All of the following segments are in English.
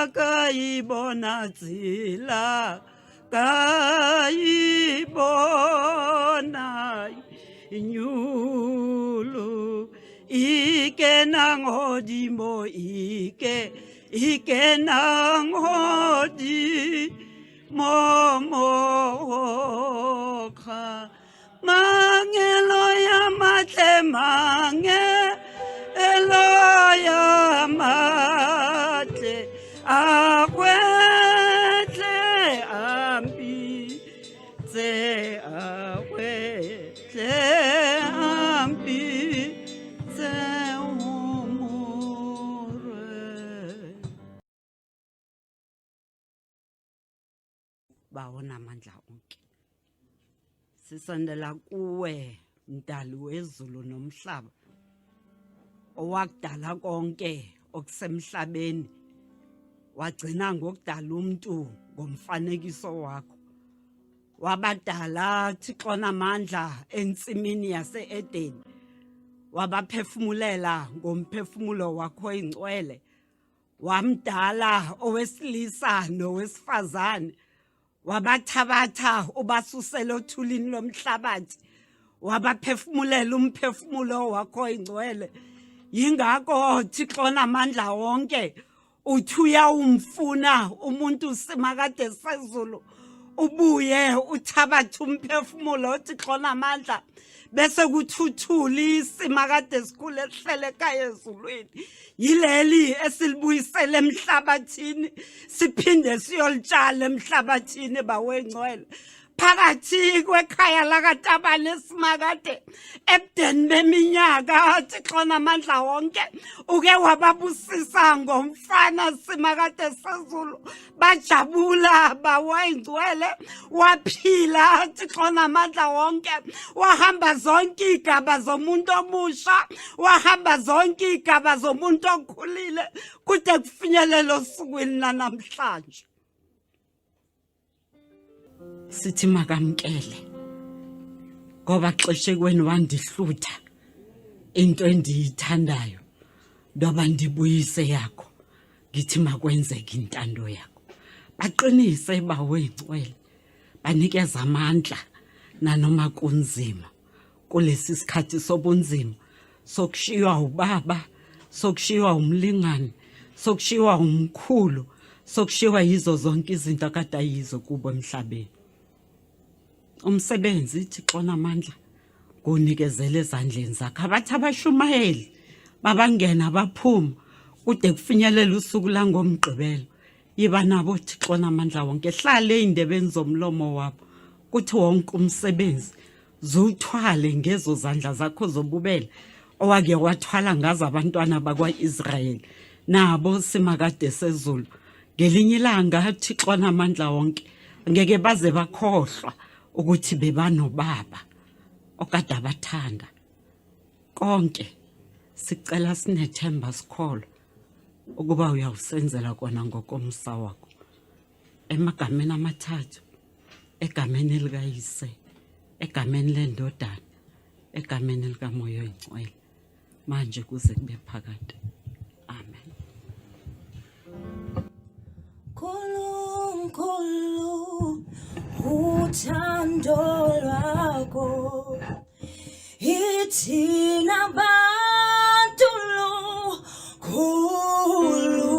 kayibona zila kayibona inyulu ike nangodimo ike nangodi momokha mangelo ya matle mangelo ya matle akwetle ambi tse akwetle ambi tse umure bawona amandla onke sisondela kuwe mdali wezulu nomhlaba owakudala konke okusemhlabeni wagcina ngokudala umuntu ngomfanekiso wakho wabadala Thixo namandla entsimini yase-Edeni wabaphefumulela ngomphefumulo wakho oyingcwele wamdala owesilisa nowesifazane wabathabatha ubasusela othulini lomhlabathi wabaphefumulela umphefumulo wakho oyingcwele yingakho Thixo namandla wonke uthuya umfuna umuntu simakade sezulu ubuye uthabatha umphefumulo Thixo namandla bese kuthuthuli isimakade sikhule sihlele ekhaya ezulwini yileli esilibuyisela emhlabathini siphinde siyolitshala emhlabathini bawengcwele phakathi kwekhaya lakaTabane esimakade ebudeni beminyaka Thixo namandla wonke uke wababusisa ngomfana simakade sezulu bajabula bawengcwele waphila Thixo namandla wonke wahamba zonke igaba zomuntu omusha wahamba zonke igaba zomuntu okhulile kude kufinyelele osukwini namhlanje sithi makamkele ngoba xeshekweni wandihlutha into endiyithandayo ndoba ndibuyise yakho ngithi makwenzeke intando yakho baqinise bawengcwele banikeza amandla nanoma kunzima kulesi sikhathi sobunzima sokushiywa ubaba sokushiywa umlingane sokushiywa umkhulu sokushiywa yizo zonke izinto akade ayizo kubo emhlabeni umsebenzi Thixo namandla kunikezele ezandleni zakhe abathi abashumayeli babangena baphuma kude kufinyelela usuku langomgqibelo yiba nabo Thixo namandla wonke hlale ey'ndebeni zomlomo wabo kuthi wonke umsebenzi zuthwale ngezo zandla zakho zobubele owake wathwala ngazo abantwana bakwa-Israyeli nabo simakade sezulu ngelinye ilanga Thixo namandla wonke ngeke baze bakhohlwa ukuthi bebanobaba okade abathanda konke sicela sinethemba sikholo ukuba uyawusenzela kona ngokomsa wakho emagameni amathathu egameni likayise egameni lendodana egameni likamoya oyingcwele manje kuze kube phakade amen. Nkulunkulu uthando lwakho ithina bantu lukhulu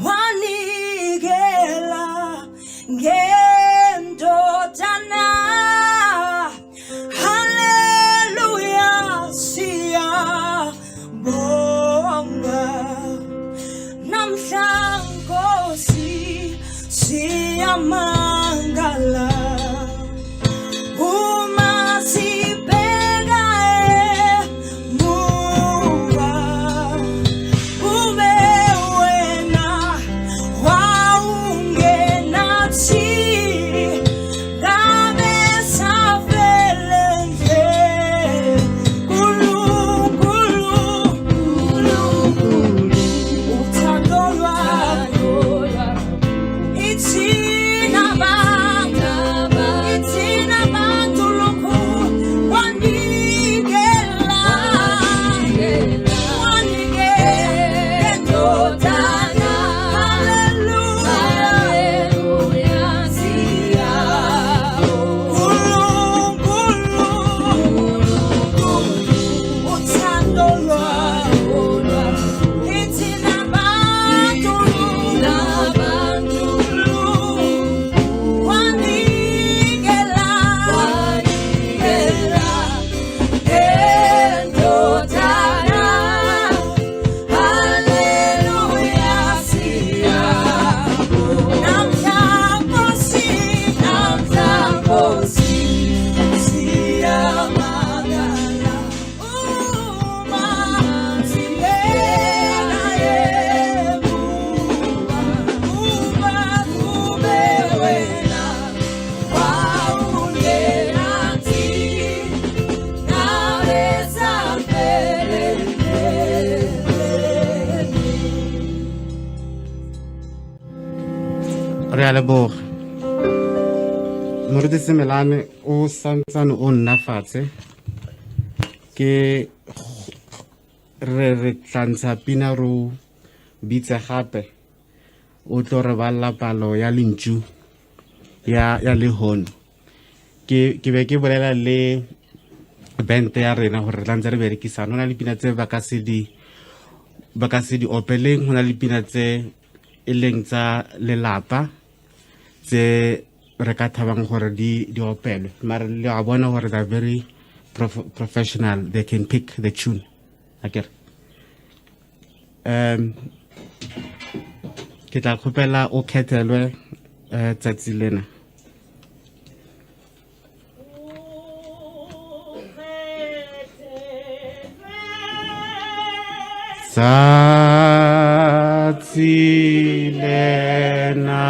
wanikela ngendodana haleluya siyabonga namhla Nkosi siyamangala uma sibheka Re a leboga. Moruti Semelane o santsane o nna fatshe ke re tlantsha pina ro bitse gape o tlo re balla palo ya lentšu ya lehono ke be ke bolela le bente ya rena gore re tlantse re berekisana go na le pina tse ba ka se di opeleng go na le pina tse e leng tsa lelapa tse re ka thabang gore di opelwe mara le a bona gore they're very professional, they can pick the tune akere ke tla kgopela o kgethelwe tsatsi lena tsatsi lena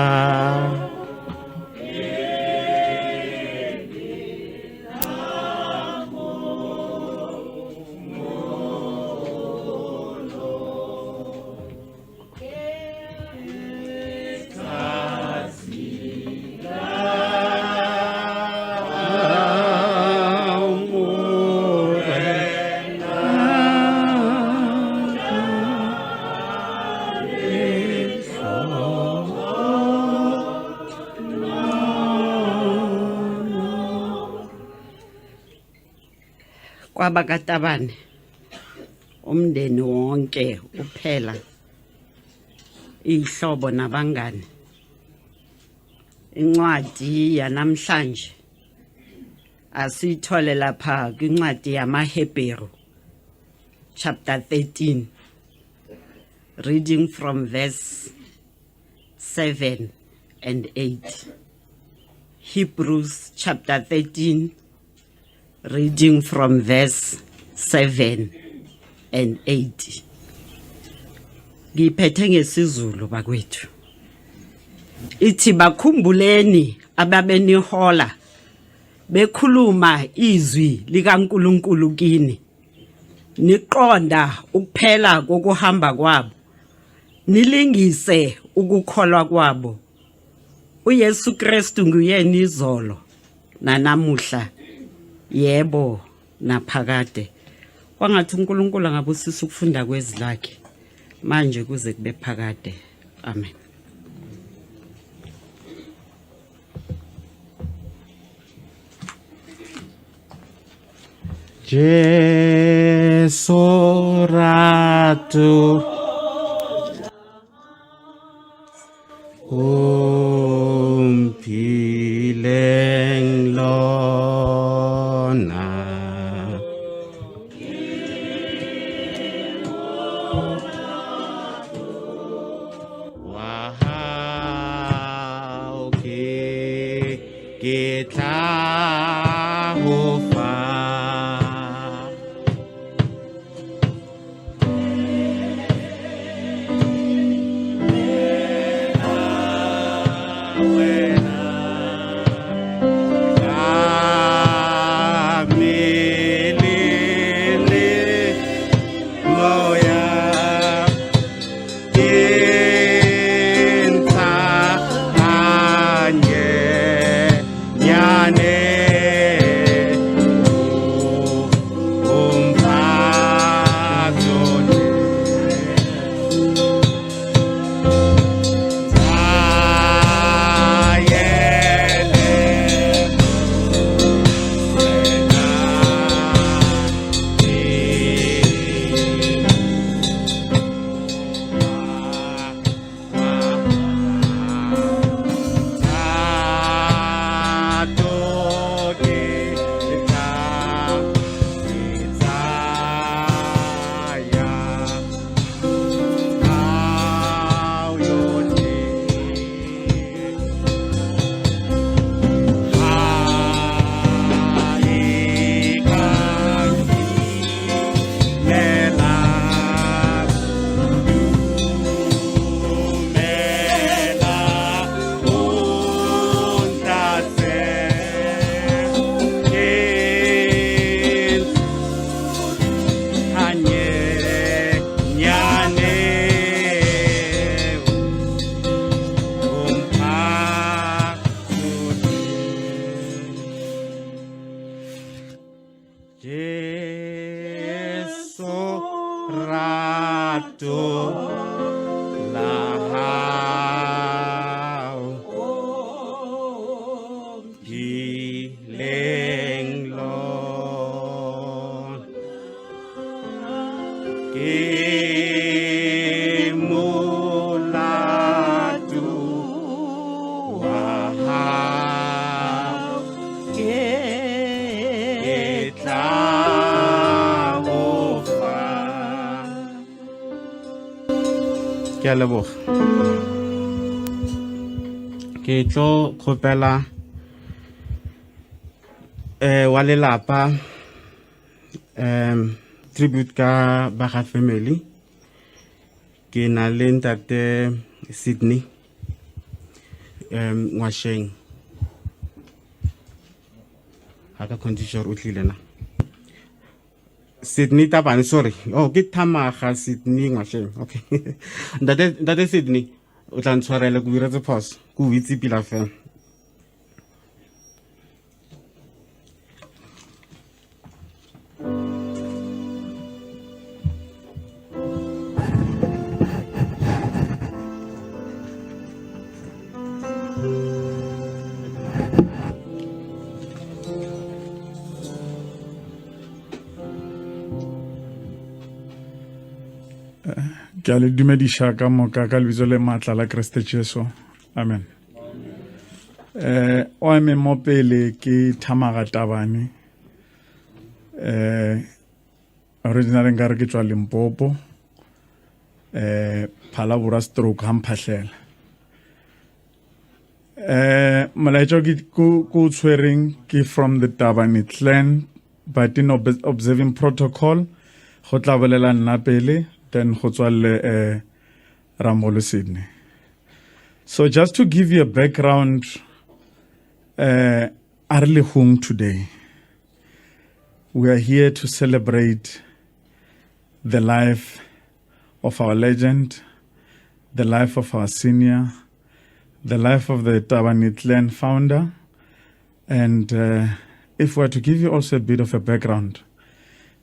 kwabaka Tabane umndeni wonke uphela ihlobo nabangani incwadi yanamhlanje asithole lapha kwincwadi yamaHebheru chapter 13 reading from verse 7 and 8. Hebrews chapter 13 reading from verse 7 and 8. Ngiphethe ngesizulu bakwethu. Ithi bakhumbuleni ababenihola bekhuluma izwi likaNkulunkulu kini. Niqonda ukuphela kokuhamba kwabo. Nilingise ukukholwa kwabo. uYesu Kristu nguyena izolo nanamuhla yebo naphakade. Kwangathi uNkulunkulu angabusisa ukufunda kwezilakhe manje kuze kube phakade. Amen. Jesu ratu Phaleng lona wow ke tla ho fa so rato la hao Phaleng Lord ke mulatu wa hao ke tla ofa. Ke a leboga. Ke tlo kgopela wa lelapa tribute ka baga family. Ke na le ntate Sydney ngwasheng ha ka condition o tlile na Sydney Tabane, sorry. Oh, ke Thamaga Sydney ngwasheng. Okay. Ntate Sydney o tla ntshwarela go diretse pause go itse pila fela. Ke a le dumedisha ka moka ka lebitso le matla la Kriste Jesu. Amen. O eme mo pele ke Thamaga Tabane. Originally nkare ke tswa Limpopo. Phalabura stroke ha mphatlhela. Molaetsa ko tshwereng ke from the Tabane clan, but in observing protocol go tla bolela nna pele, then go tswa le Ramolo Sydney. So just to give you a background, are le home today. We are here to celebrate the life of our legend, the life of our senior, the life of the Tabane clan founder. And if we are to give you also a bit of a background,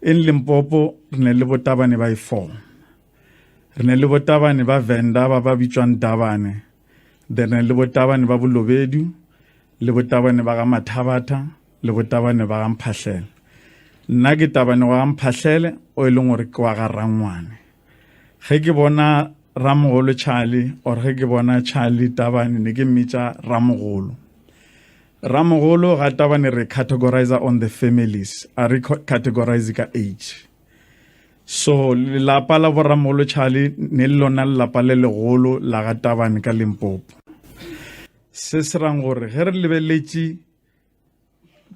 in Limpopo, re le bo Tabane ba 4. Re le bo Tabane ba Venda ba bitswang Tabane. Then le bo Tabane ba Bolobedu, le bo Tabane ba ga Mathabata, le bo Tabane ba ga Mphahlele. Nna ke Tabane wa Mphahlele o eleng gore ke wa ga Rangwane. Ge ke bona Ramogolo Charlie or ge ke bona Charlie Tabane ne ke mmitsa Ramogolo. Ramogolo ga Tabane re categorize on the families, a re categorize ka age. So lelapa la bo Ramogolo Charlie ne lona lelapa le legolo la ga Tabane ka Limpopo. Se se rang gore ge re lebeletše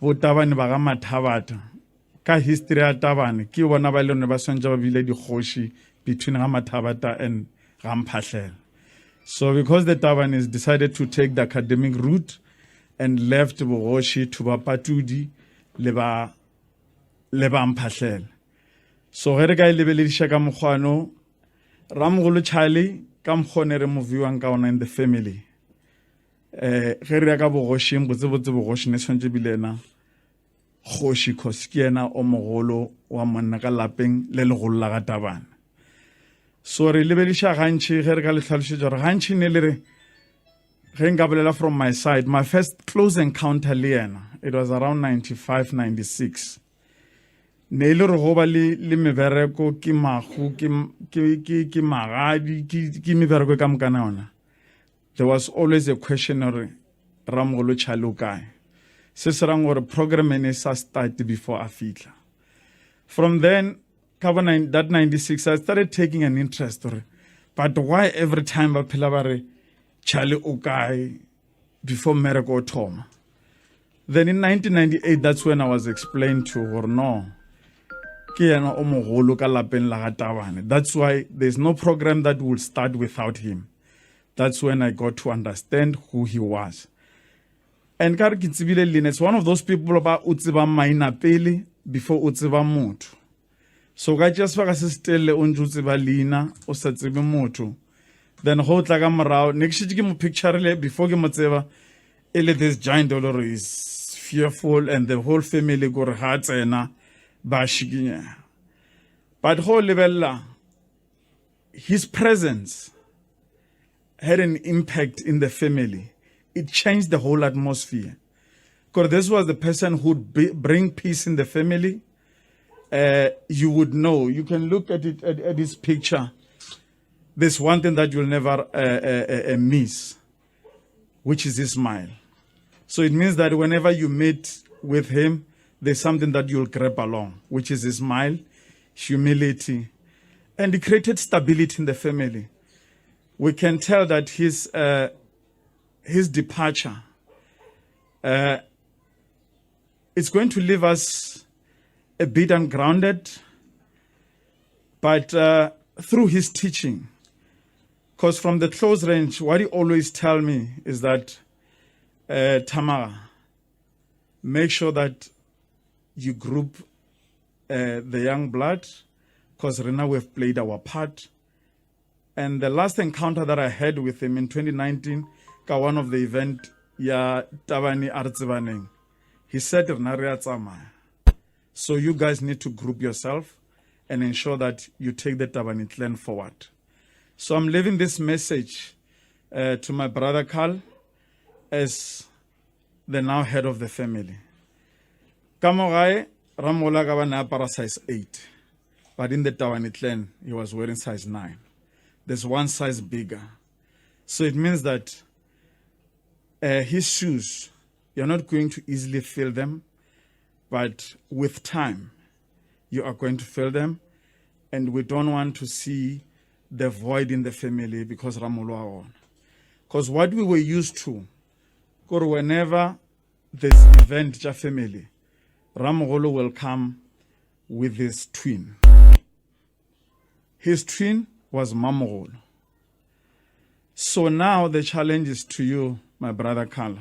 bo Tabane ba ga Mathabata ka history ya Tabane ke bona ba lone ba swantse ba bile dikgoši between ga Mathabata and ga Mphahlele. So because the Tabanes decided to take the academic route and left bogoši to ba Patudi le ba Mphahlele. So ge re ka lebelediša ka mokgwano, Ramogolo Charlie ka mokgone re moviwang ka ona in the family. Ge re ya ka bogošing botsebotse bogoši ne tshwantse bilena kgoši cause ke ena o mogolo wa monna ka lapeng le legolo la ga Tabane. So re lebediša gantši ge re ka le tlhalošetša gore gantši ne le re ge nka bolela from my side, my first close encounter le yena, it was around 95-96. Ne ile re go ba le mebereko ke magu ke magadi ke mebereko ka mokana ona. There was always a question or Ramogolo Charlie o kae. Se se rang gore program ne sa start before a fitla. From then, that 96, I started taking an interest. But why every time ba phela ba re Charlie o kae before miracle Tom? Then in 1998, that's when I was explained to or no. Ke ena o mogolo ka lapeng la ga Tabane. That's why there's no program that will start without him. That's when I got to understand who he was. And ka re ke tsebile lena, it's one of those people ba o tseba maina pele before o tseba motho. So ka just fa ka se stelle o ntse o tseba lena o sa tsebe motho. Then go tla ka morao ne ke shitse ke mo picture le before ke mo tseba ele this giant dollar is fearful and the whole family go re ha tsena ba shikinya. But ho lebella, his presence had an impact in the family. It changed the whole atmosphere. Because this was the person who would bring peace in the family. You would know. You can look at it at his picture. There's one thing that you'll never miss, which is his smile. So it means that whenever you meet with him, there's something that you'll grab along, which is his smile, humility, and it created stability in the family. We can tell that his departure is going to leave us a bit ungrounded, but through his teaching, because from the close range, what he always tell me is that, Tamara, make sure that you group the young blood, because right now we've played our part. And the last encounter that I had with him in 2019, one of the event, Tabane Artsibaneng, he said, so you guys need to group yourself and ensure that you take the Tabane clan forward. So I'm leaving this message to my brother Carl as the now head of the family. Kamogai Ramola Gavana para size 8, but in the Tabane clan, he was wearing size 9. There's one size bigger. So it means that his shoes, you're not going to easily fill them, but with time, you are going to fill them. And we don't want to see the void in the family because Ramolo are on. Because what we were used to, whenever there's event in family, Ramolo will come with his twin. His twin was Mamolo. So now the challenge is to you, my brother Carl.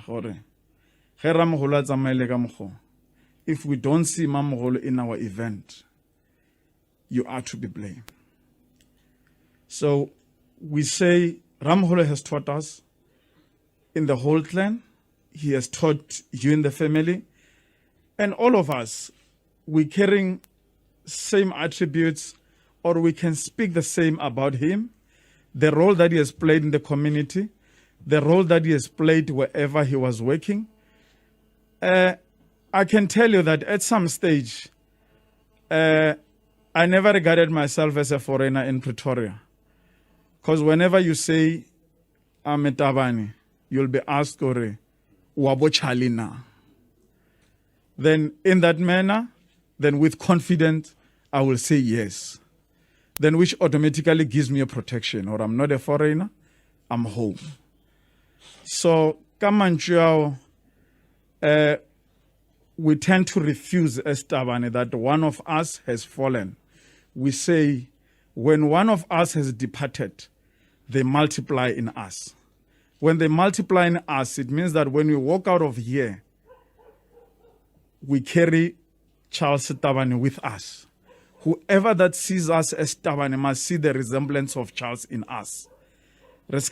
If we don't see Mamolo in our event, you are to be blamed. So we say Ramholo has taught us in the whole clan. He has taught you in the family. And all of us, we're carrying same attributes, or we can speak the same about him, the role that he has played in the community, the role that he has played wherever he was working. I can tell you that at some stage, I never regarded myself as a foreigner in Pretoria. Because whenever you say, I'm a Tabane, you'll be asked, Wabo Chalina. Then in that manner, then with confidence, I will say yes. Then which automatically gives me a protection. Or I'm not a foreigner, I'm home. So, Kamanchuao, we tend to refuse as Tabane that one of us has fallen. We say, when one of us has departed, they multiply in us. When they multiply in us, it means that when we walk out of here, we carry Charles Tabane with us. Whoever that sees us as Tabane must see the resemblance of Charles in us. Because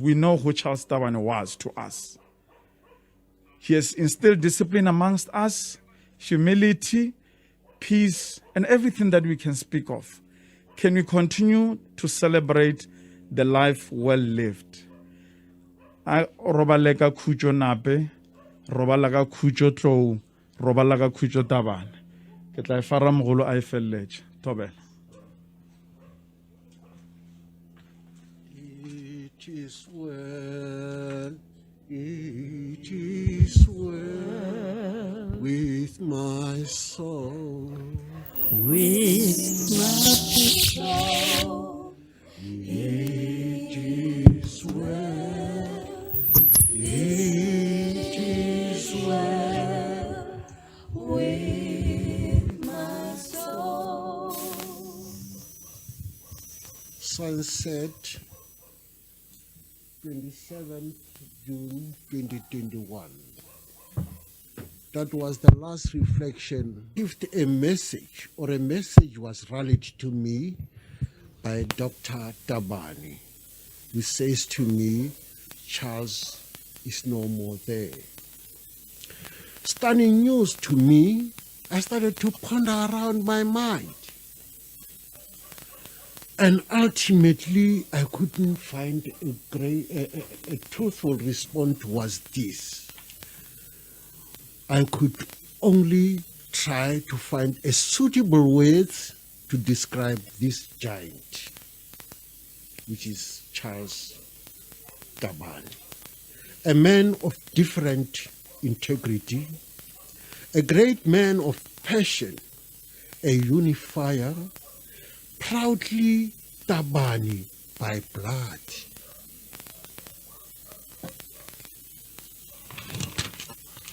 we know who Charles Tabane was to us. He has instilled discipline amongst us, humility, peace, and everything that we can speak of. Can we continue to celebrate the life well lived? Robaleka kujo nape, robalaka kujo tlo, robalaka kujo Tabane. Ke tla fara mogolo a ifeletse. Tobela. It is well, it is well with my soul. With my soul, it is well, it is well with my soul. Sunset, 27th June 2021. That was the last reflection. If a message or a message was rallied to me by Dr. Tabane, who says to me, Charles is no more there. stunning news to me, I started to ponder around my mind. And ultimately, I couldn't find a truthful response was this. I could only try to find a suitable words to describe this giant, which is Charles Tabane, a man of different integrity, a great man of passion, a unifier, proudly Tabane by blood.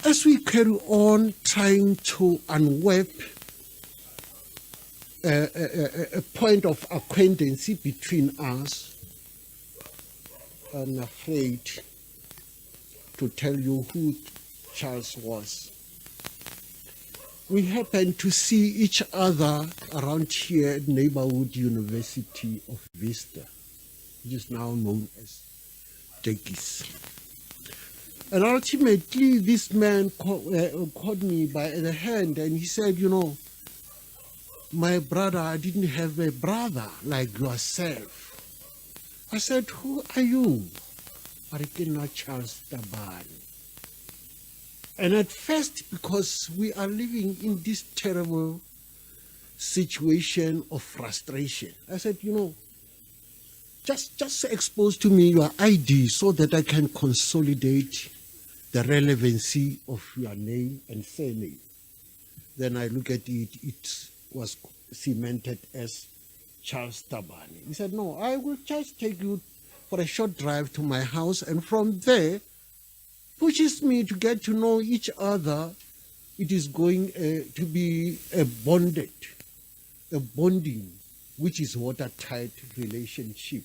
As we carry on trying to unwrap a point of acquaintance between us, I'm afraid to tell you who Charles was. We happened to see each other around here at Neighborhood University of Vista, which is now known as Tekis. And ultimately, this man caught me by the hand and he said, you know, my brother, I didn't have a brother like yourself. I said, who are you? Arikina Charles Tabane. And at first, because we are living in this terrible situation of frustration, I said, you know, just expose to me your ID so that I can consolidate the relevancy of your name and surname. Then I look at it, it was cemented as Charles Tabane. He said, no, I will just take you for a short drive to my house, and from there, pushes me to get to know each other. It is going to be a bonding, which is watertight relationship.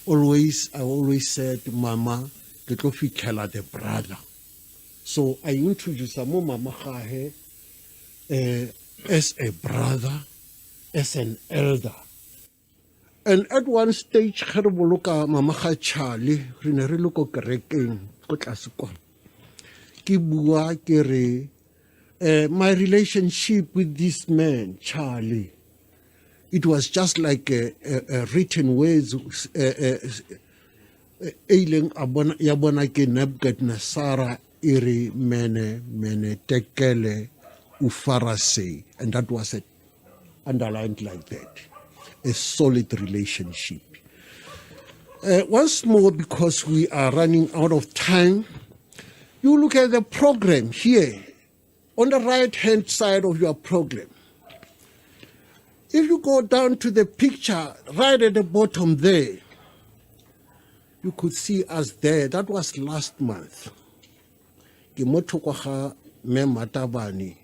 Always, I always said, Mama, the brother. So I introduced Mama as a brother, as an elder. And at one stage, Mama Charlie, my relationship with this man, Charlie, it was just like a written words. Ailing Yabona ke Nebuchadnezzar iri mene tekele ufarase, and that was it, underlined like that. A solid relationship. Once more, because we are running out of time, you look at the program here, on the right-hand side of your program. If you go down to the picture right at the bottom there, you could see us there. That was last month. Ke motho Mema Tabane,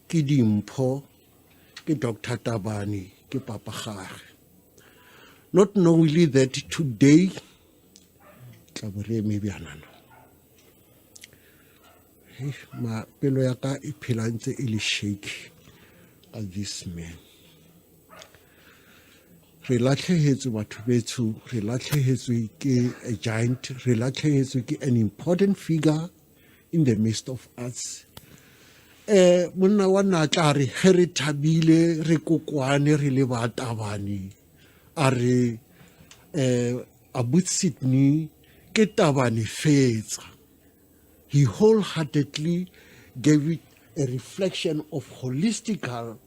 ke Dimpho, ke Dr. Tabane, ke Papa Gage. Not knowingly that today, maybe anano. Ma pelo ya ka e phela ntse e le shake at this man. Re latlhehetswe batho bethu, re latlhehetswe ke a giant, re latlhehetswe ke an important figure in the midst of us. Monna wa natla re he re thabile re kokwane re le ba Tabane a re abut Sydney ke Tabane fetsa. He wholeheartedly gave it a reflection of holistical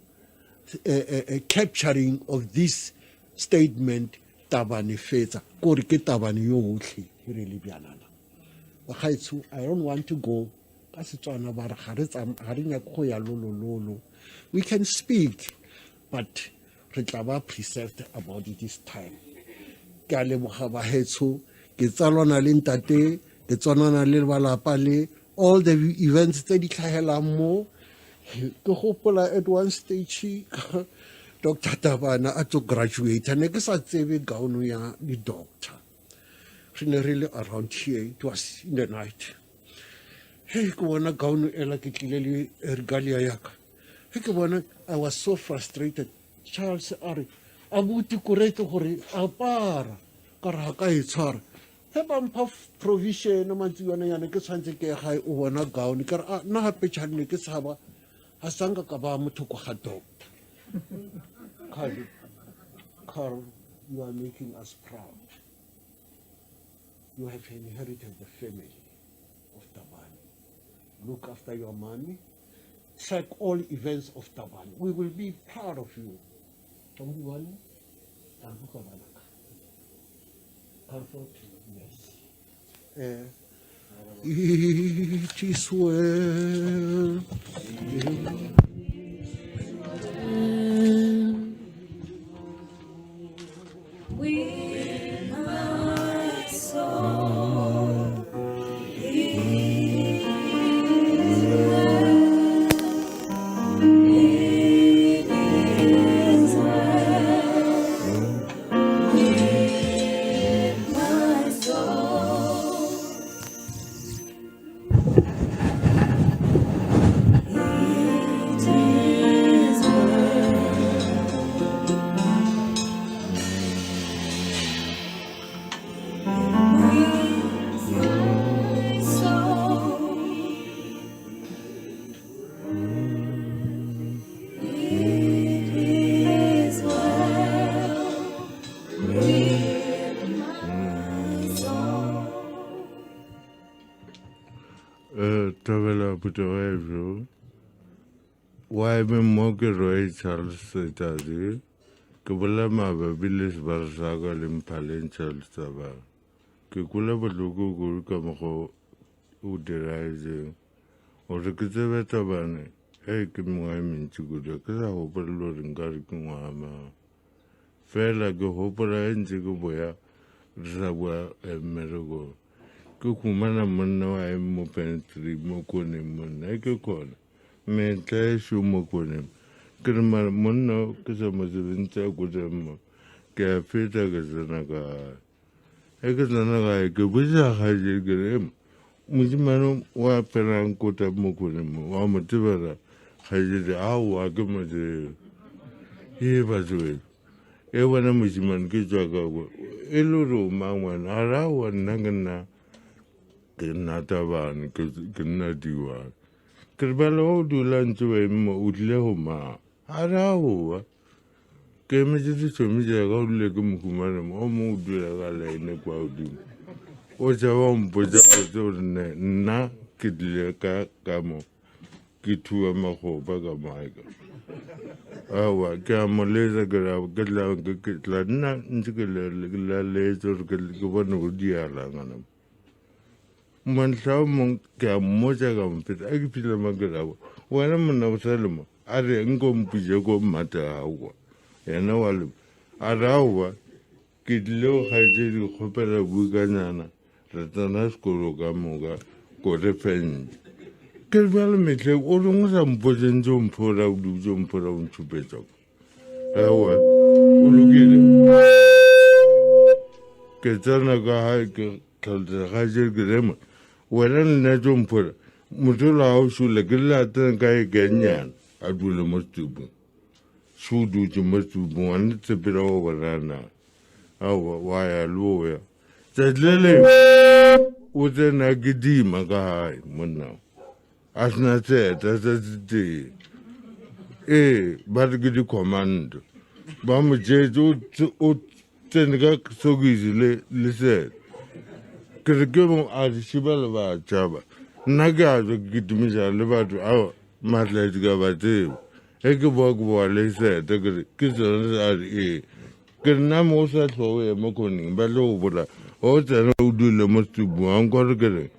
capturing of this statement, Tabane fetsa kore ke Tabane yohle really bianana. I don't want to go. We can speak, but we are preserved about it this time. All the events that at one stage, Dr. Tabane to graduate, and I guess I say the doctor. Really around here, it was in the night. Hey, I was so frustrated. Charles Ari, Abuti Kureto Hori, Apara, Karaka Itzar. he ba mpha provision mantsiwananyana ke tshwantse ke gae o bona gown ke re nna gape tšhanne ke tshaba ga sanka ka ba mothoko ga doctor Carl, you are making us proud. You have inherited the family of Tabane. Look after your money. Track all events of Tabane. We will be proud of you. Comfort, yes. It is well. With my soul, it is well. It is well with my soul. It is Tabela Putoevo. Why be moke Roy Charles Setadi? Kubulama Babilis Barsaga Limpalin Charles Taba. Kikula Balugu Gurkamako Uderizing. Or the Kitaba Tabane. Hey, Kimwam Chiguda, Kasa Hopper Lord and Garikumama. Fair like a Hopper and Chiguboya, Zawa and Merago. Kukumana Mano, I am open 3 Mokonim Monakon. Menta Shumokonim. Kerma Mono, Kasamazinta Gudemo. Cafeta Gazanaga. Egazanaga, Gabuza Haji Mujimano, Waperan Kota Mokonim, Wamatibara, Haji Awa Gamade. He was with. Ewana Mujiman Gizaga. Eluru Mawan, Arawa Nagana. Tabane Tabane Kerbalo do lunch away Udlehoma. Arawa came to the Legum Kumaram, or moved to a gala in a cloudy. What's a home for the na Kidleka Camo Kitu Amaho Bagamaga. Our Camaleza Garab Gala Kitla, Nticular laser Governor Dialanganam. Mansau Moja Pit, Agipilla Magara. When I'm an Salama, I didn't go Pijago Mata. And now Arawa, Kidlo Haji Hopera Buganana, Ratanasco Gamoga, Corefen. Kerval make a some poison jump for out do jump around to Petok. However, Ketanaga told the Haji Grema. When I jump for Mutula house, like a Latin guy Ganyan, I do the most to be. So do you must do one, it's a bit over now. Oh, why a lawyer? Said Lily, was an agidi, my guy, one now. As not said, as a day. But get the command. Bama Jesu to Tenga so easily, listen. Kirgamo as Shibalava Chaba. Naga get me a lever out, Matlet Gavate. Ekebog Wale said, the Kisses are a. Kernamosa for a Mokoni, Balobola, or the road do the most to Buan Gorgare.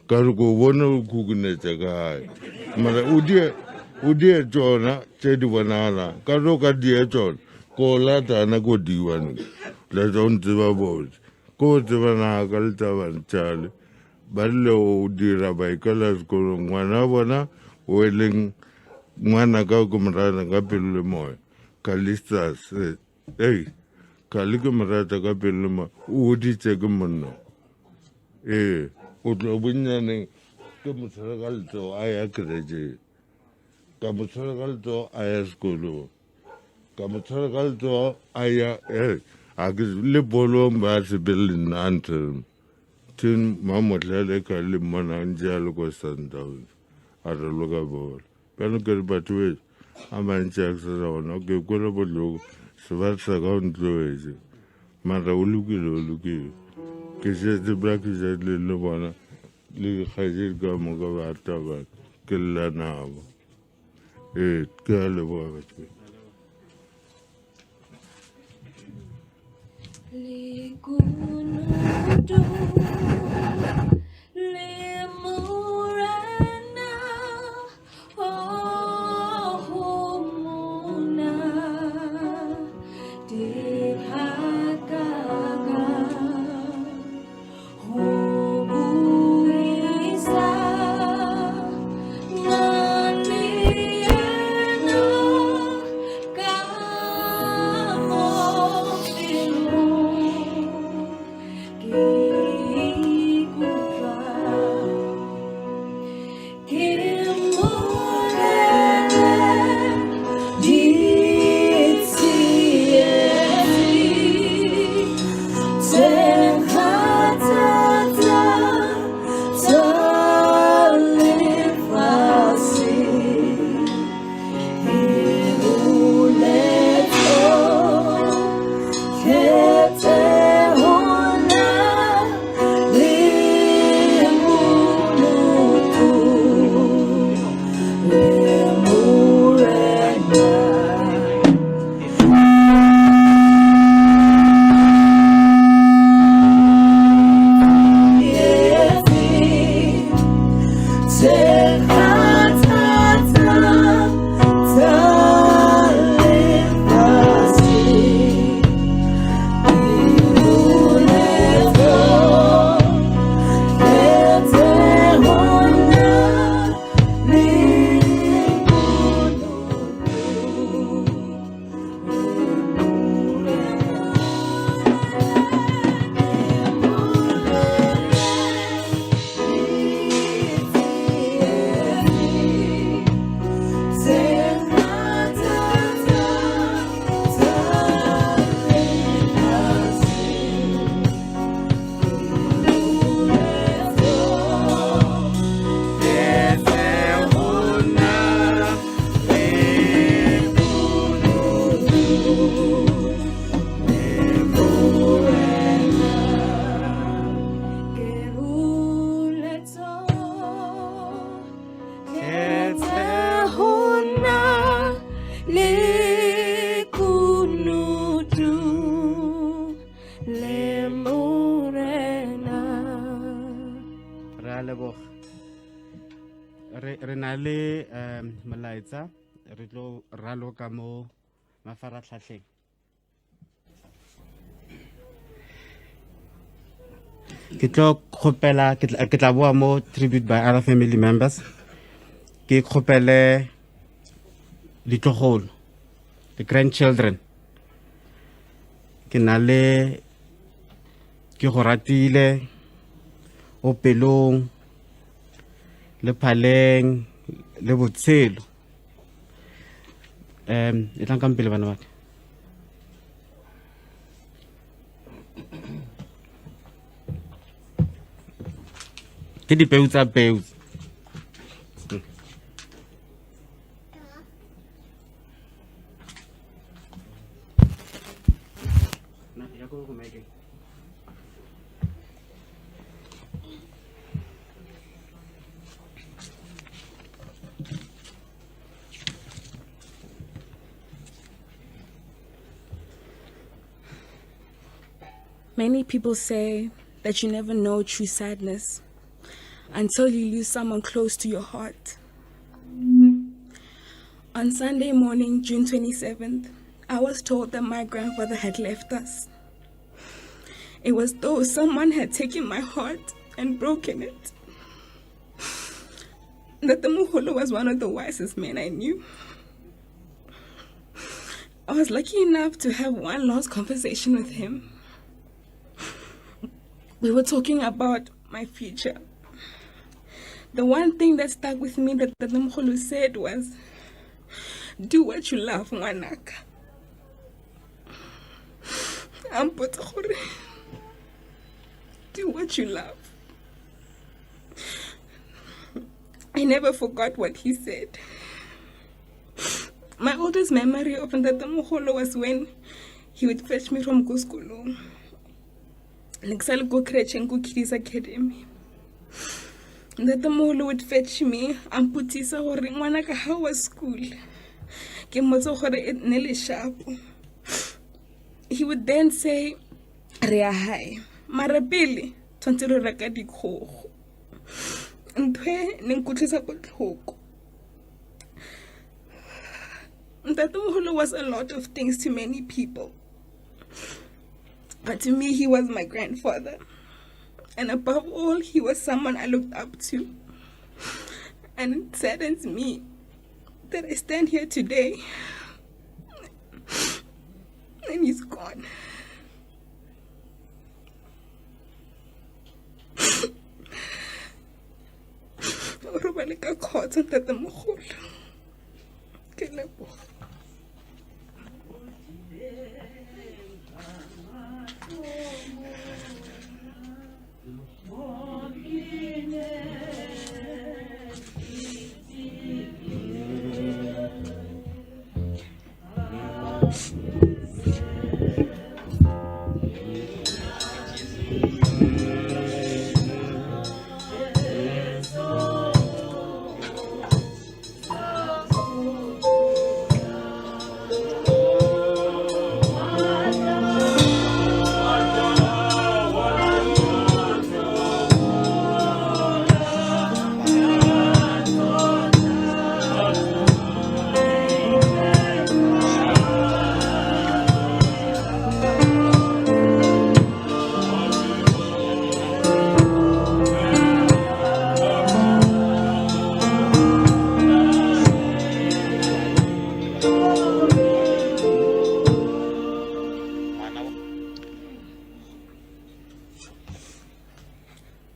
Cargo one cookness a guy. Mother Udia Jona, said Wanala, Karoka dear John, call Lata and a good diwan. Let's on the boat. Go to Vanagalta and Charlie. Ballo dira by colors go one welling Managagumrana Gapilmo. Calista said, hey, Caligamarata Gapilma, Udi Tegamono. Utlobinani Camusaragalto, I acreage. Camusaragalto, I ascolo. Camusaragalto, I live Bolom as a building anthem. tin mamotlela ka le mana njalo ko Sundowns a re loka bolo pele ke re batho be a mantse sa rona ke go le bodlo se va sa ka ntloetse mara o lokile ke se the black is le bona le khaje ka mo ka ba taba ke la nabo ke le bo batho Likunudu limurana ohumuna dihakaga hubuisa nganiena kamofilu re na le molaetsa re tlo raloka mo mafaratlhatlheng ke tla boa mo tribute by other family members ke khopele ditlogolo the grandchildren ke na le ke go ratile o pelong le Phaleng le botshelo e tlang ka mpele bana ba ke dipeu tsa peu Many people say that you never know true sadness until you lose someone close to your heart. On Sunday morning, June 27th, I was told that my grandfather had left us. It was though someone had taken my heart and broken it. That the Muholo was one of the wisest men I knew. I was lucky enough to have one last conversation with him. We were talking about my future. The one thing that stuck with me that the Mkhulu said was, do what you love, Ngwanaka. Do what you love. I never forgot what he said. My oldest memory of Ntate Mogolo was when he would fetch me from school. Like go crèche go Kiddies Academy. Ntate Mogolo would fetch me and putisa gore ngwana ka how was school. Ke motse gore e ne le sharp. He would then say, "Re a hae. Mara pele tshwantse re reka dikgogo." Ntwe ne nkutlisa botlhoko. Ntate Mogolo was a lot of things to many people. But to me, he was my grandfather. And above all, he was someone I looked up to. And it saddens me that I stand here today and he's gone. Robaleka khotsa Ntate Mogolo. Ke leboga.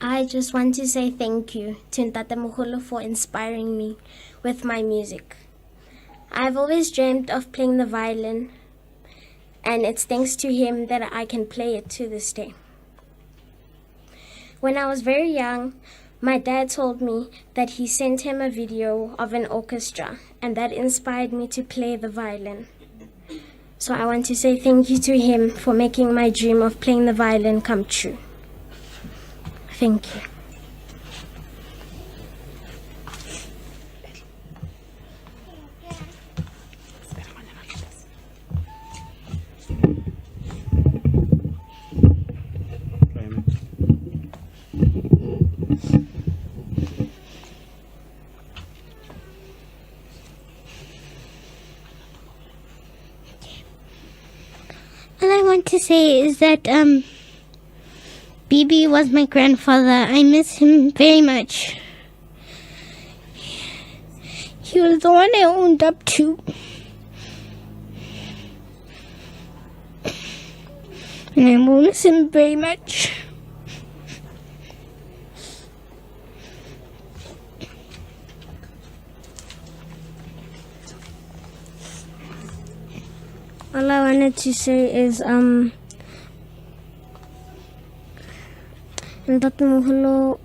I just want to say thank you to Ntate Mogolo for inspiring me with my music. I've always dreamed of playing the violin, and it's thanks to him that I can play it to this day. When I was very young, my dad told me that he sent him a video of an orchestra, and that inspired me to play the violin. So I want to say thank you to him for making my dream of playing the violin come true. Thank you. All I want to say is that BB was my grandfather. I miss him very much. He was the one I owned up to. And I miss him very much. All I wanted to say is Ntate Mogolo,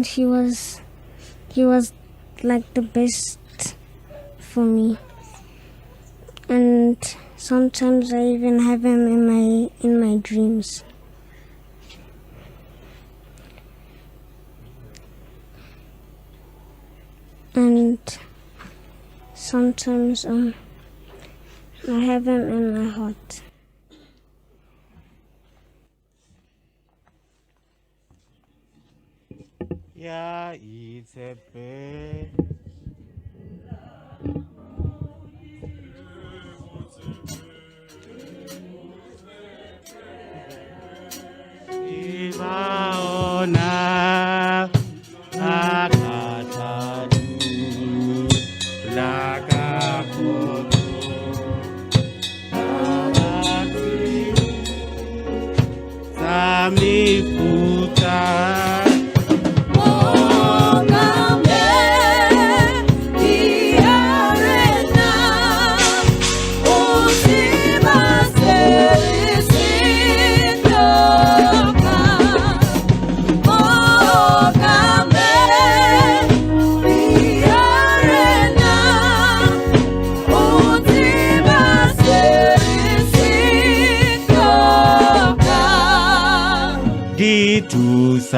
he was like the best for me, and sometimes I even have him in my dreams. And sometimes I have him in my heart. Ya itshepe Ibaona akatadu lakapoto abati samiputa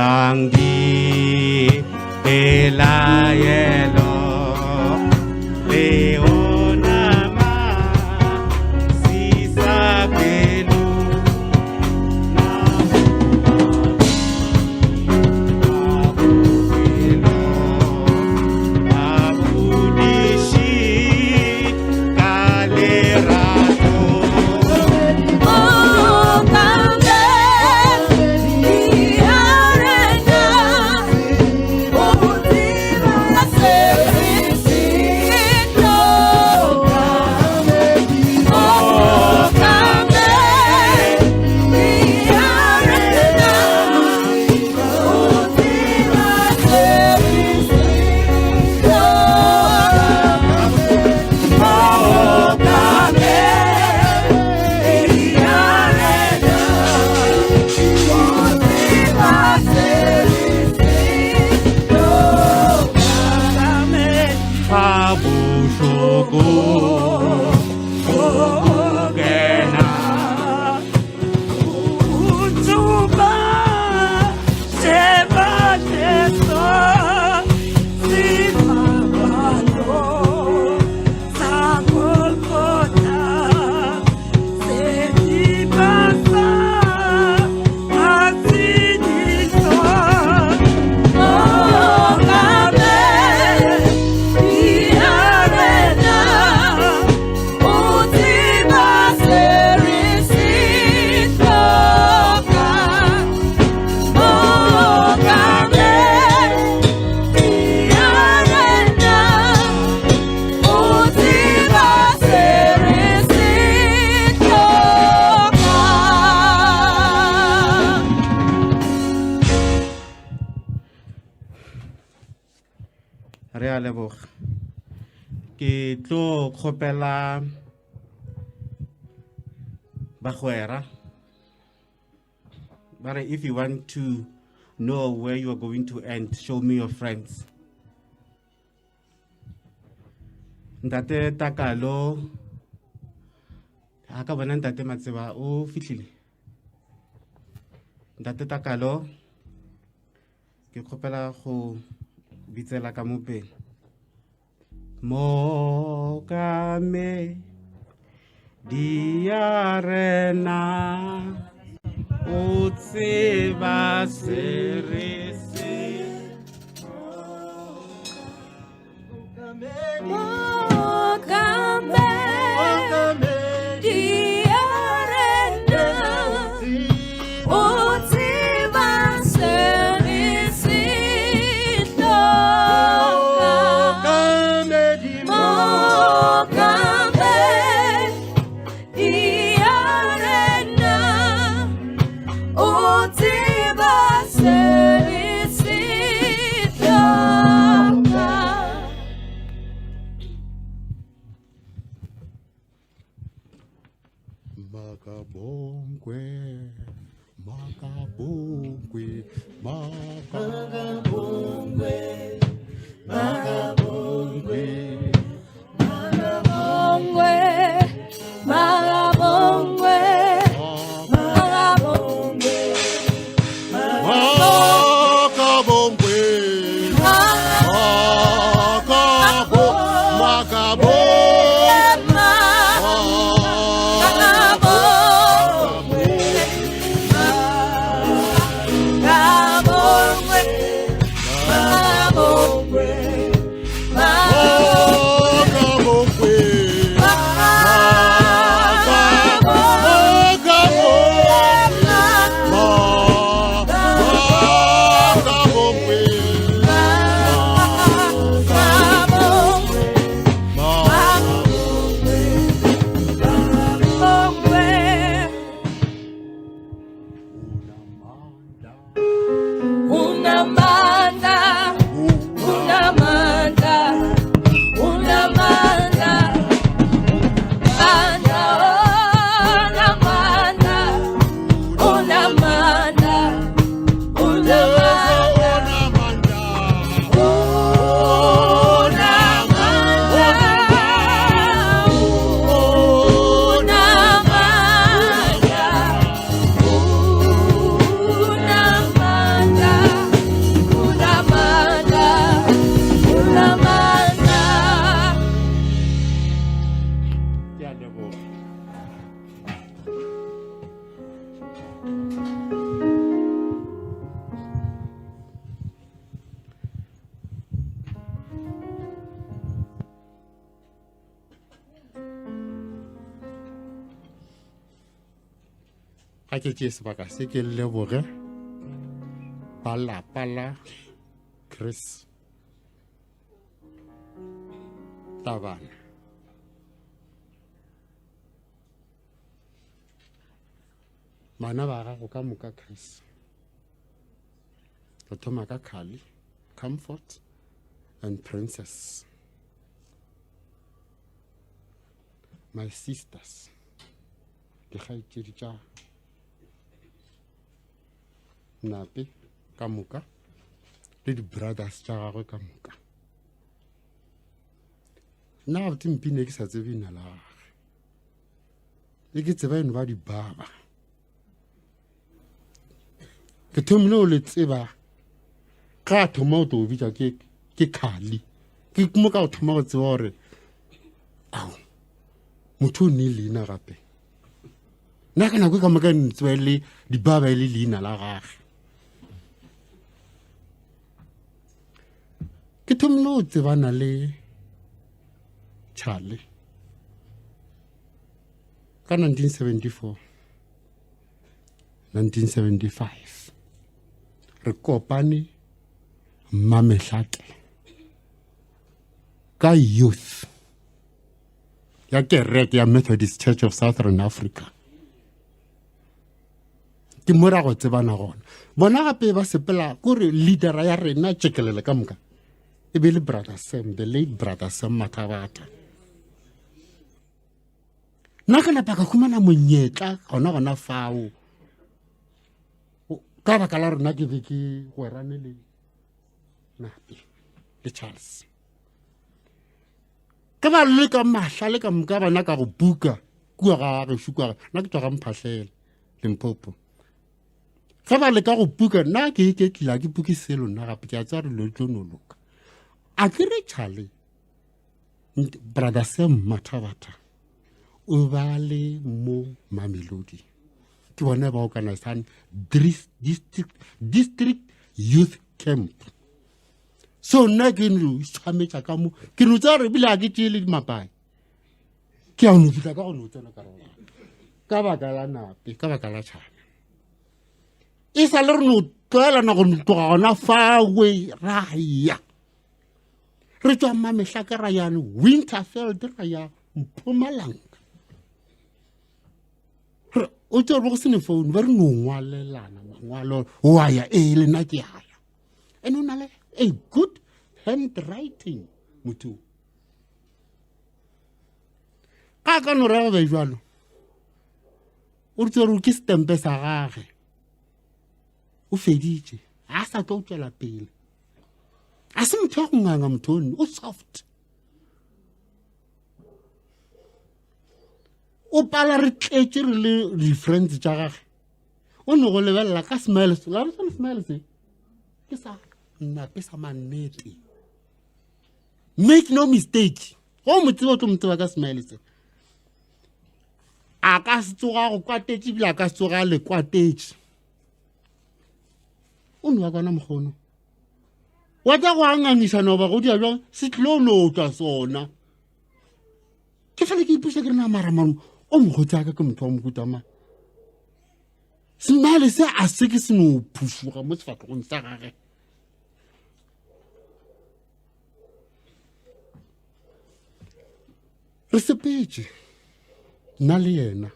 yang di elayelo leonama sisabelu re a leboga ke tlo kgopela bagwera but if you want to know where you are going to end, show me your friends. Ntate Takalo aka bona ntate Matseba o fitlhile. Ntate Takalo ke kgopela go bitsela ka mopeng. Mo kame diarena o tseba serese Serisi ga ke tšee sebaka se ke leboge ba lapa la Chris Tabane. Bana ba gago ka moka Chris. Go thoma ka Khali, Comfort and Princess. My sisters, di kgaitsedi tša Nape ka moka le di brothers tša gagwe ka moka. Nna gabotse Mpine ke sa tsebe ina la gage, le ke tseba eno ba di baba. Ke thomile o le tseba ka thoma o tlo o bitša ke Khali, ke mo ka o thoma go tseba gore ao motho o ne leina gape. Nna ka nako ka moka ntseba le dibaba le leina la gage. Ke thomile o tsebana le Charlie ka 1974 1975 re kopane Mamehlate ka youth ya kereke ya Methodist Church of Southern Africa. Ke mora go tsebana gona bona gape ba sepela kore leader ya rena tšekelele ka moka e be le brother Sam, the late brother Sam Mathabata. Nna ka napa ka khumana monyetla gona fao ka baka la rona ke be ke gwerane le Nape le Charles. Ka ba le ka mahla le ka moka bana ka go buka kua ga gešo kua nna ke tswa ga Mphahlele Limpopo. Ga ba le ka go buka nna ke tla ke buki selo nna gape ke a tswa re lo tlonoloka. A ke re Charlie brother Sam Mathabata o ba le mo Mamelodi ke bona ba organize district youth camp. So nna ke no tshametsa ka mo ke no tsa re bila ke tšele di mapai ke a no fitla ka go no tsena ka rona ka baka la Nape ka baka la Chana e sa le re no tloela na go tloga gona fawe ra ya re tswa Mamehlake ra ya Winterfeld ra ya Mpumalanga. O tlo go sene phone ba re no ngwalelana mangwalo wa ya le nna ke ya ene o na le a good handwriting motho ka no re ba jwalo o tsere ke stempe sa gage o feditše a sa tlo tswela pele a se motho wa go nganga motho o soft o pala re tletše re le di-friends tša gage o ne go lebelela ka smiles la re sa smiles ke sa Nape sa manete. Make no mistake go motseba o tlo motseba ka smiles a ka se tsoga go kwatetše bila ka se tsoga le kwatetše o ne wa kwana mokgono wa tla go angangišana ba go dia jwang se tlo no tla sona ke fela ke ipuša ke re na maramano o mogotse ka ke motho wa mokutama smile se a se ke se no phušuga mo sefatlhogong sa gage re sepetše nna le yena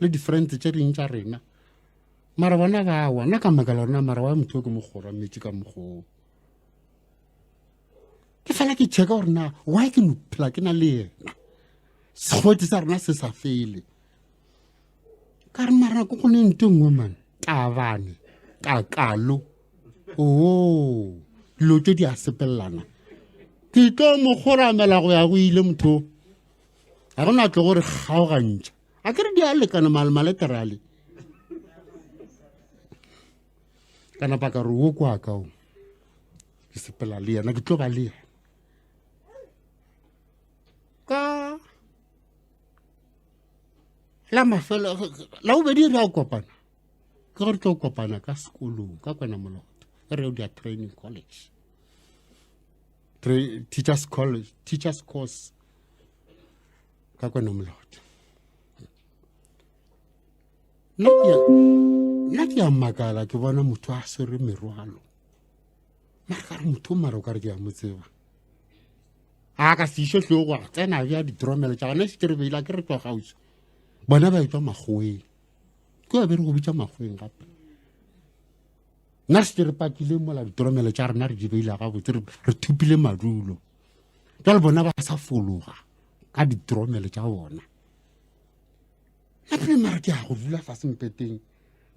le di-friends tše ding tša rena mara bona ba wa nna ka makala rona mara wa motho ke mogora metše ka mokgoo ke fela ke checka gore na why ke no phela ke na le yena segwete sa rena se sa fele ka re mara ko gone nte nngwe man Tabane kakalo dilo tše di a sepelelana ke tlo mo kgoramela go ya go ile motho a gona tlo gore kgaogantša a ke re di a lekana maleterale ka napa ka re wo kwa kao ke sepela le yena ke tlo ba le yena ka la mafelo la bobedi re a kopana ke gore tlo kopana ka sekolong ka kwena moloto re o dia training college teachers course ka kwena moloto nna ke a makala ke bona motho a swere merwalo mara ka re motho mara o ka re ke a mo tseba a ka se ishe tlhogo a tsena bja ditromelo tša gona se ke re beila ke re twa gausi bona ba etswa makgoweng ke ba bere go bitša makgoweng gape nna se ke re pakile mola ditromelo tša rena re di beila gabotse re thupile madulo jale bona ba sa fologa ka ditromelo tša bona gape mara ke a go dula fa sempeteng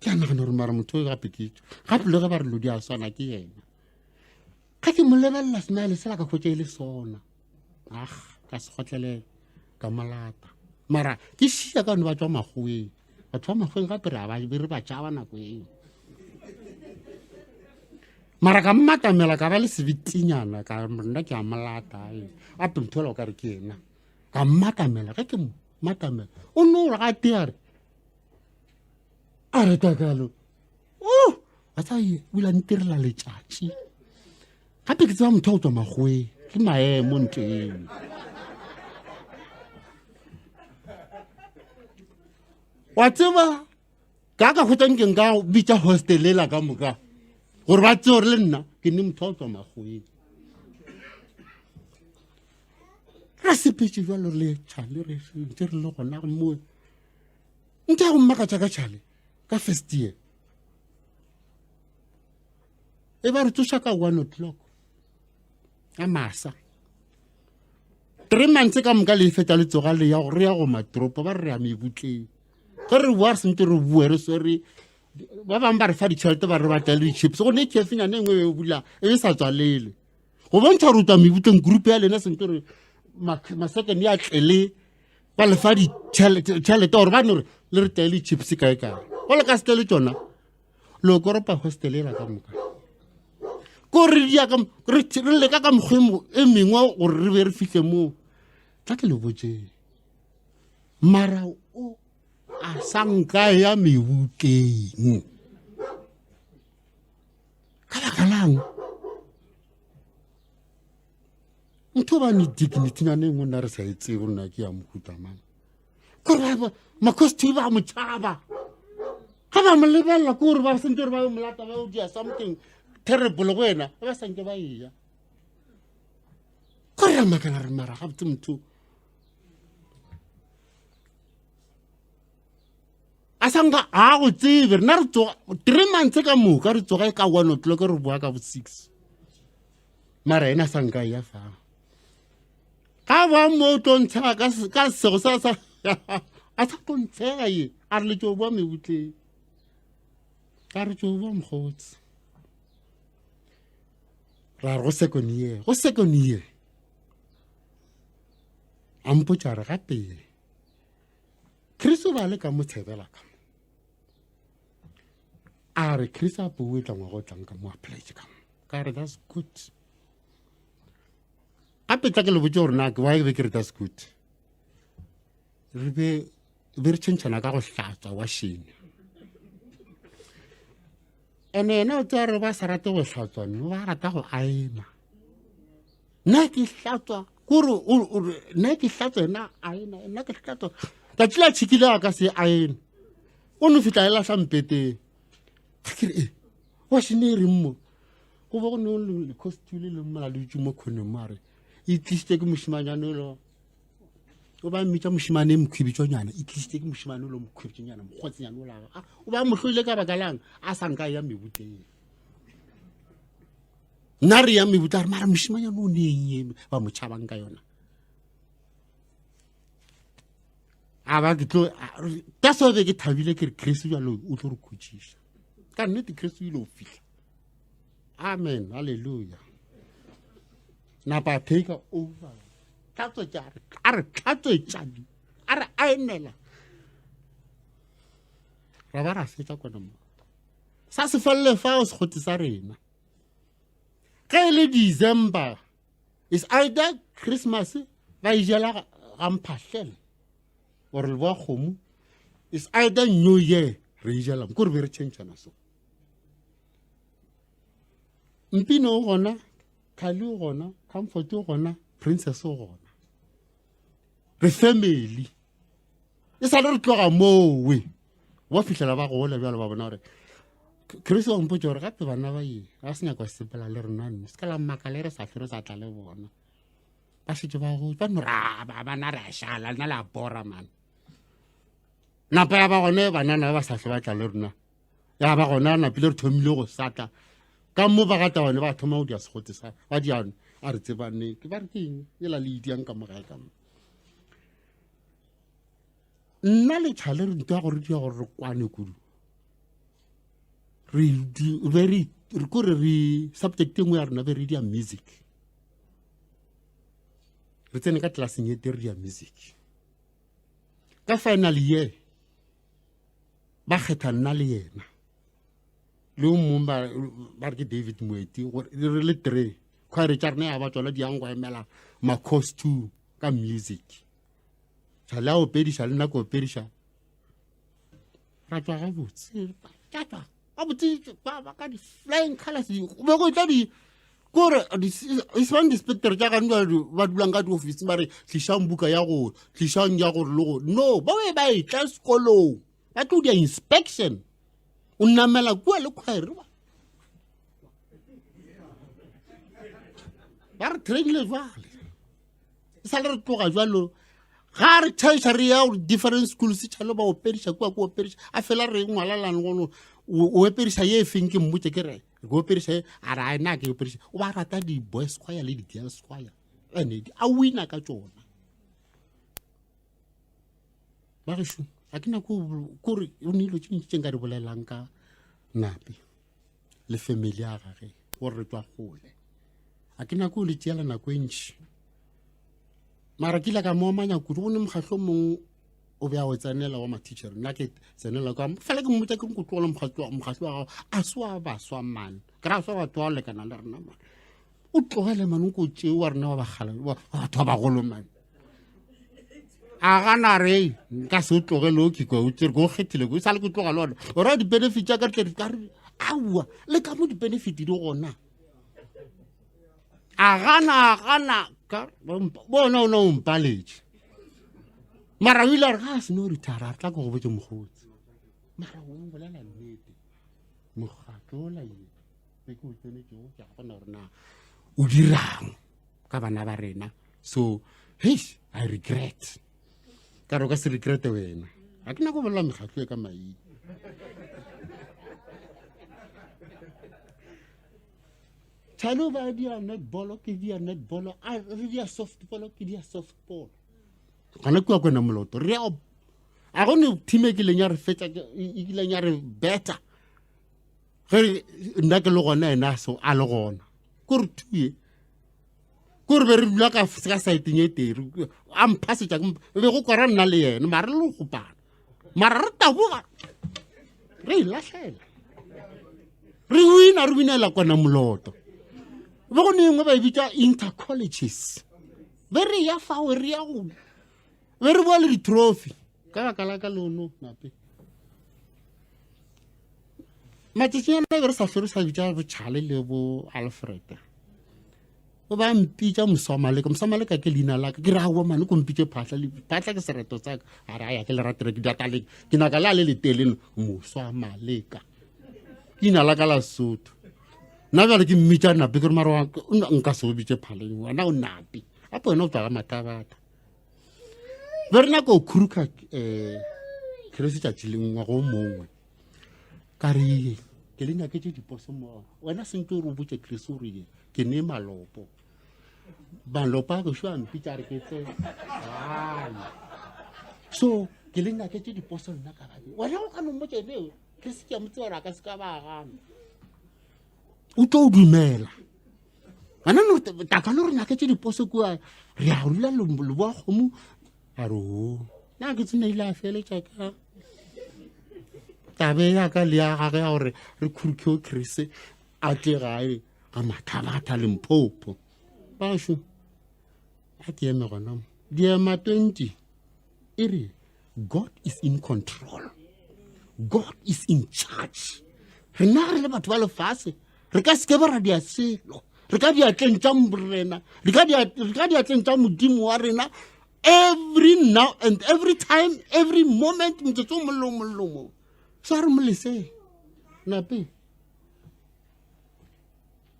ke a nagana gore mara motho o gape ke itso gape le ge ba re lodi a swana ke yena ga ke mo lebelela smile sela ka kgwetša e le sona ka se kgotlelela ka malata mara ke šia ka one ba tswa makgoweng batho ba makgoweng gape re ba tšaba nako eo mara ka mmatamela ka ba le sebetinyana ka nna ke a malata gape motho ola o ka re ke ena ka mmatamela ge ke matamela o nola ga teare a reta kalo ba tsa bula ntirela letšatši gape ke tseba motho a go tswa magweng ke maemo nteng wa tseba ka kgotsang ke nka bitša hostelela ka moka gore ba tse gore le nna ke nne motho a go tswa magweng ra sepetse jalo le tšhale re ntse re le gona mo ntse a go mmakatša ka tšhale ka first year e ba re tsoša ka 1:00 ya masa 3 months ka moka le feta le tsoga le ya go re ya go matropo ba re ya mebutleng ge re bua re sente re bue re swere ba bangwe ba re fa ditšhelete ba re batla le di-chips go ne chefenyane engwe e bula e sa tswalele go bontšha gore o tswa mebutleng group ya lena sente re maseken ya tlele ba le fa ditšhelete gore bane gore le re tlae le chips kae kae go le ka sete le tsona le koropa hostelela ka moka ko re leka ka mokgwemo e mengwe gore re be re fihle moo tla ke le botseng mara o a sanka ya mebutleng ka baka lang ntho ba ne dignity-nyane engwe nna re sa etse go nna ke ya mohuta mang kore macosti ba mo tšhaba ga ba mo lebelela ke gore ba sentse gore ba molata ba o dia something terrible go wena ba sanke ba eya kore ya makala re mara gabotse motho a sanka a go tsebe rena re tsoga 3 months ka moka re tsoga ka 1:00 re boa ka bo 6 mara ena sanka ya fa ka ba mo tontšha ka sego sa a sa tontšhega ye a re le tšo boa mebutleng ka re tšo boa mokgotsi ra re go second year a mpotša re gape Chris o ba le ka mo tshebela ka a re Chris a po tla ngwa go tlang ka mo apply ka re that's good gape tla ke le botse gore na ke wa be ke re that's good re be re tšhentšhana ka go hlatswa washene ene ena o tsere ba sa rate go hlatswa no ba rata go aena nna ke hlatswa kore nna ke hlatswa ena aena nna ke hlatswa ka tšela tšhikile a ka se aena o no fitla e lahla mpeteng ga ke re washene e reng mo go ba go ne le costule le mmala le ditse mo kgoneng mo a re e tlisitse ke mošimanyane lo o ba mmitša mošimane mokhwibitšonyana e tlisitse ke mošimane lo mokhwibitšonyana mokgotsenyane o laga o ba motlhoile ka baka lang a sanka ya mebutleng nna re ya mebutla re mara mošimanyane o neng ba mo tšhabang ka yona a ba ke tlo ka so be ke thabile ke re Chris jalo o tlo re khutšiša ka nnete Chris ile o fihla amen hallelujah napa take over tlatso tša a re tlatso tšadi a re aenela ra ba ra fetša kona mo sa se felele fa o se kgotse sa rena ge e le December is either Christmas ba ijela ga mphahlele gore le boa kgomo is either New Year re ijela kore be re tšhentšhana so mpino o gona Khali o gona Comfort o gona Princess o gona re family e sa le re tloga mowe ba fihlela ba gola bjalo ba bona gore Chris wa mpotsa gore gape bana ba ye ga se nyako sepela le rena nne se ka la mmaka le re sa tlhe re sa tla le bona ba setse ba go ba no ra bana re a šala nna la bora man napa ya ba gone banana ba sa hle ba tla le rena ya ba gona napile re thomile go satla ka mo ba gata bone ba thoma go dia segote sa ba diane a re tsebane ke ba re keng e la le idiang ka mogae ka mo nna le tshale re ntwa gore dia gore re kwane kudu re kore re subject engwe ya rena be re dia music re tsene ka tlelaseng e tere dia music ka final year ba kgetha nna le yena le o mongwe ba re ke David Moeti re le 3 khware tša rena ya ba tswala diangwa emela ma-costume ka music tšhale a opediša le nna ko opediša ra tswa gabotse ba ka di-flying colors be go tla kore isebang dispector tša gane ba dulang ka di-office ba re tlišang buka ya gore tlišang ya gore le gore no ba be ba e tla sekolong ba tlo dia inspection o namela kua le khwaere ba re trainile jwale e sa le re tloga jwalo ga re tšhaisa re ya different schools tšhalo ba opediša kua ko opediša a fela re ngwalalane gono o opediša ye feng ke mmotse ke re go opediša a re a ena ke opediša o ba rata di-boys choir le di-girls choir ene a wina ka tsona ba gešo a ke nako kore o ne ilo tše ntšeng ka di bolelang ka nape le family ya gage gore re tswa gole a ke nako o le tšeela nako e ntši mara ke ile ka moamanya kudu go ne mokgatlho mongwe o be a o tsenela wa ma-teacher nna ke tsenela ka fela ke mmotsa ke go tlola mokgatlho wa gago a swa baswa man ke ra swa batho ba o lekana le rena man o tlogele man o ko tšeo wa rena wa batho ba bagolo man a gana re nka se o tlogele o kikwa o tsere ko o kgethile ko e sa le ke tloga le ona ora di-benefit tša ka re ka re aua le ka mo di-benefit di gona a gana ka bona o ne o mpaletše mara o ile a re ga a seno retara a tla ko go botse mogotsi mara o bolela nnete mokgatlo o laile be ke o tsenetsego ke a gona gore na o dirang ka bana ba rena so hey I regret ka re o ka se regrete wena a ke na go bolela mekgatlo e ka maina tshalo ba dia netball ke dia netball a re dia softball ke dia softball kana kwa kwena moloto re a go ne team e ke leng ya re fetsa e ke leng ya re better ge nna ke le gona ena so a le gona gore tuye gore be re dula ka site e tere a mphasetša be go kwara nna le yena mara le go gopana mara re taboga re ilahlela re winela kwana moloto be go nengwe ba e bitša intercolleges be re ya fao re ya go be re boa le di-trophy ka baka la ka leono nape matšatšinyana be re sa hlore sa bitša botšhale le bo Alfred o ba mpitša mosamaleka ke leina laka ke re a bomane ko mpitše phahla ke sereto tsaka a re a ya ke le ratere ke dataleng ke naka le a le leteleno mosamaleka ke ina laka la Sotho nna bjale ke mmitša nape ke re mara nka se o bitše Phaleng wena o nape gape wena o tswa ka matabata be re nako o khuruka kerese tšatši lengwa go mongwe ka re ke le nyaketse diposo mo wena sentse o re o botse kerese o re ke ne malopo a bešo a mpitša re ke tse so ke le nyaketse diposo nna ka babe wena o ka no mmotsebe kerese ke a motse gore a ka se ka ba gana o tlo o dumela ana no takano re nyaketse diposo kua re a rula le boa kgomo a re o na ke tsene ile a feletša ka tabe ya ka le ya gage ya gore re khuruke o kerese a tle gae ga mathabata Limpopo basho a ke eme gona diema 20 e re God is in control, God is in charge. Re na re le batho ba lefase re ka se ke ba ra dia selo re ka dia tlentša mborena re ka dia tlentša modimo wa rena every now and every time every moment motsetso mollo So re molese nape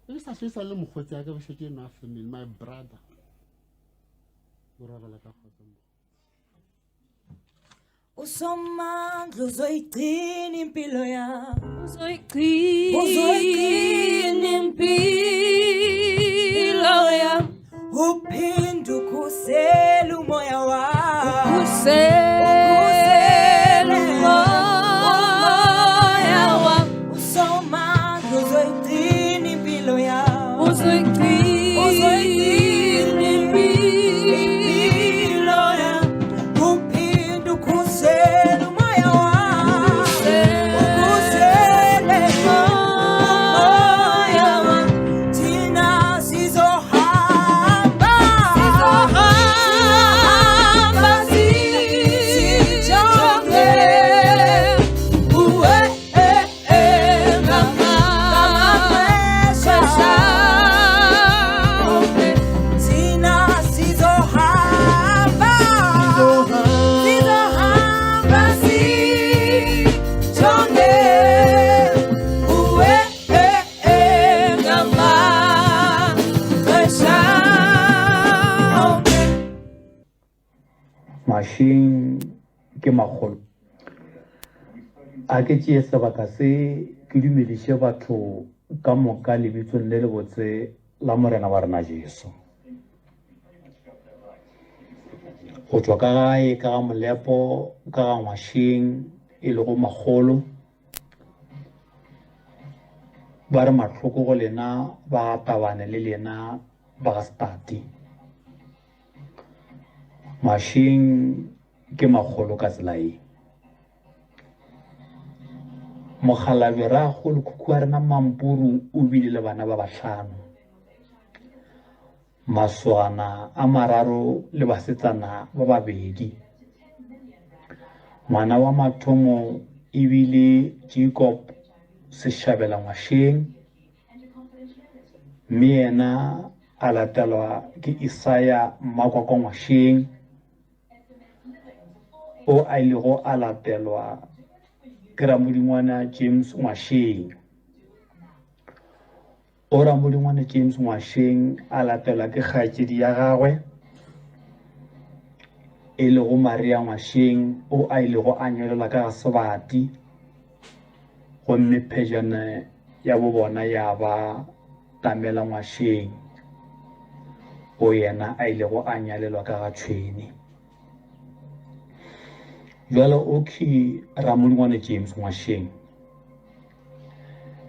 e sa se sa le mogotsi a ka bese na family my brother o rabela ka khotsa Usomandla uzoyigcina impilo yakho. Uzoyigcina impilo yakho. Uphinde ukhusele umoya wakho. ukhusele umoya wakho. Usomandla uzoyigcina impilo yakho. Uzoyigcina impilo yakho. Uphinde ukhusele umoya wakho. Ukhusele umoya wakho. Thina sizohamba sijonge uwe ngamaxesha. Thina sizohamba sijonge uwe ngamaxesha. Machine ke magolo a ke tšee sebaka se ke dumediše batho ka moka lebitsong le le botse la morena wa rena Jesu go tšwa ka gae ka ga molepo ka ga ngwašeng e le go magolo ba re mahloko go lena ba Tabane le lena ba ga Stati machine ke magolo ka tsela e mogalabe raago lekhukhu wa rena Mampuru o bile le bana ba bahlano maswana a mararo le basetsana ba babedi ngwana wa mathomo e bile Jacob Seshabela ngwašeng mme yena a latelwa ke Isaya Mmakwakwa ngwašeng o a ilego a latelwa ke ramodingwana James ngwašeng o ramodingwana James ngwašeng a latelwa ke kgaetšedi ya gagwe e lego Maria ngwašeng o a ilego a nyelela ka ga sebati gomme phejana ya bo bona ya ba Tamela ngwašeng o yena a ilego a nyalelwa ka ga tšhwene jwale oki ramodingwane James ngwašeng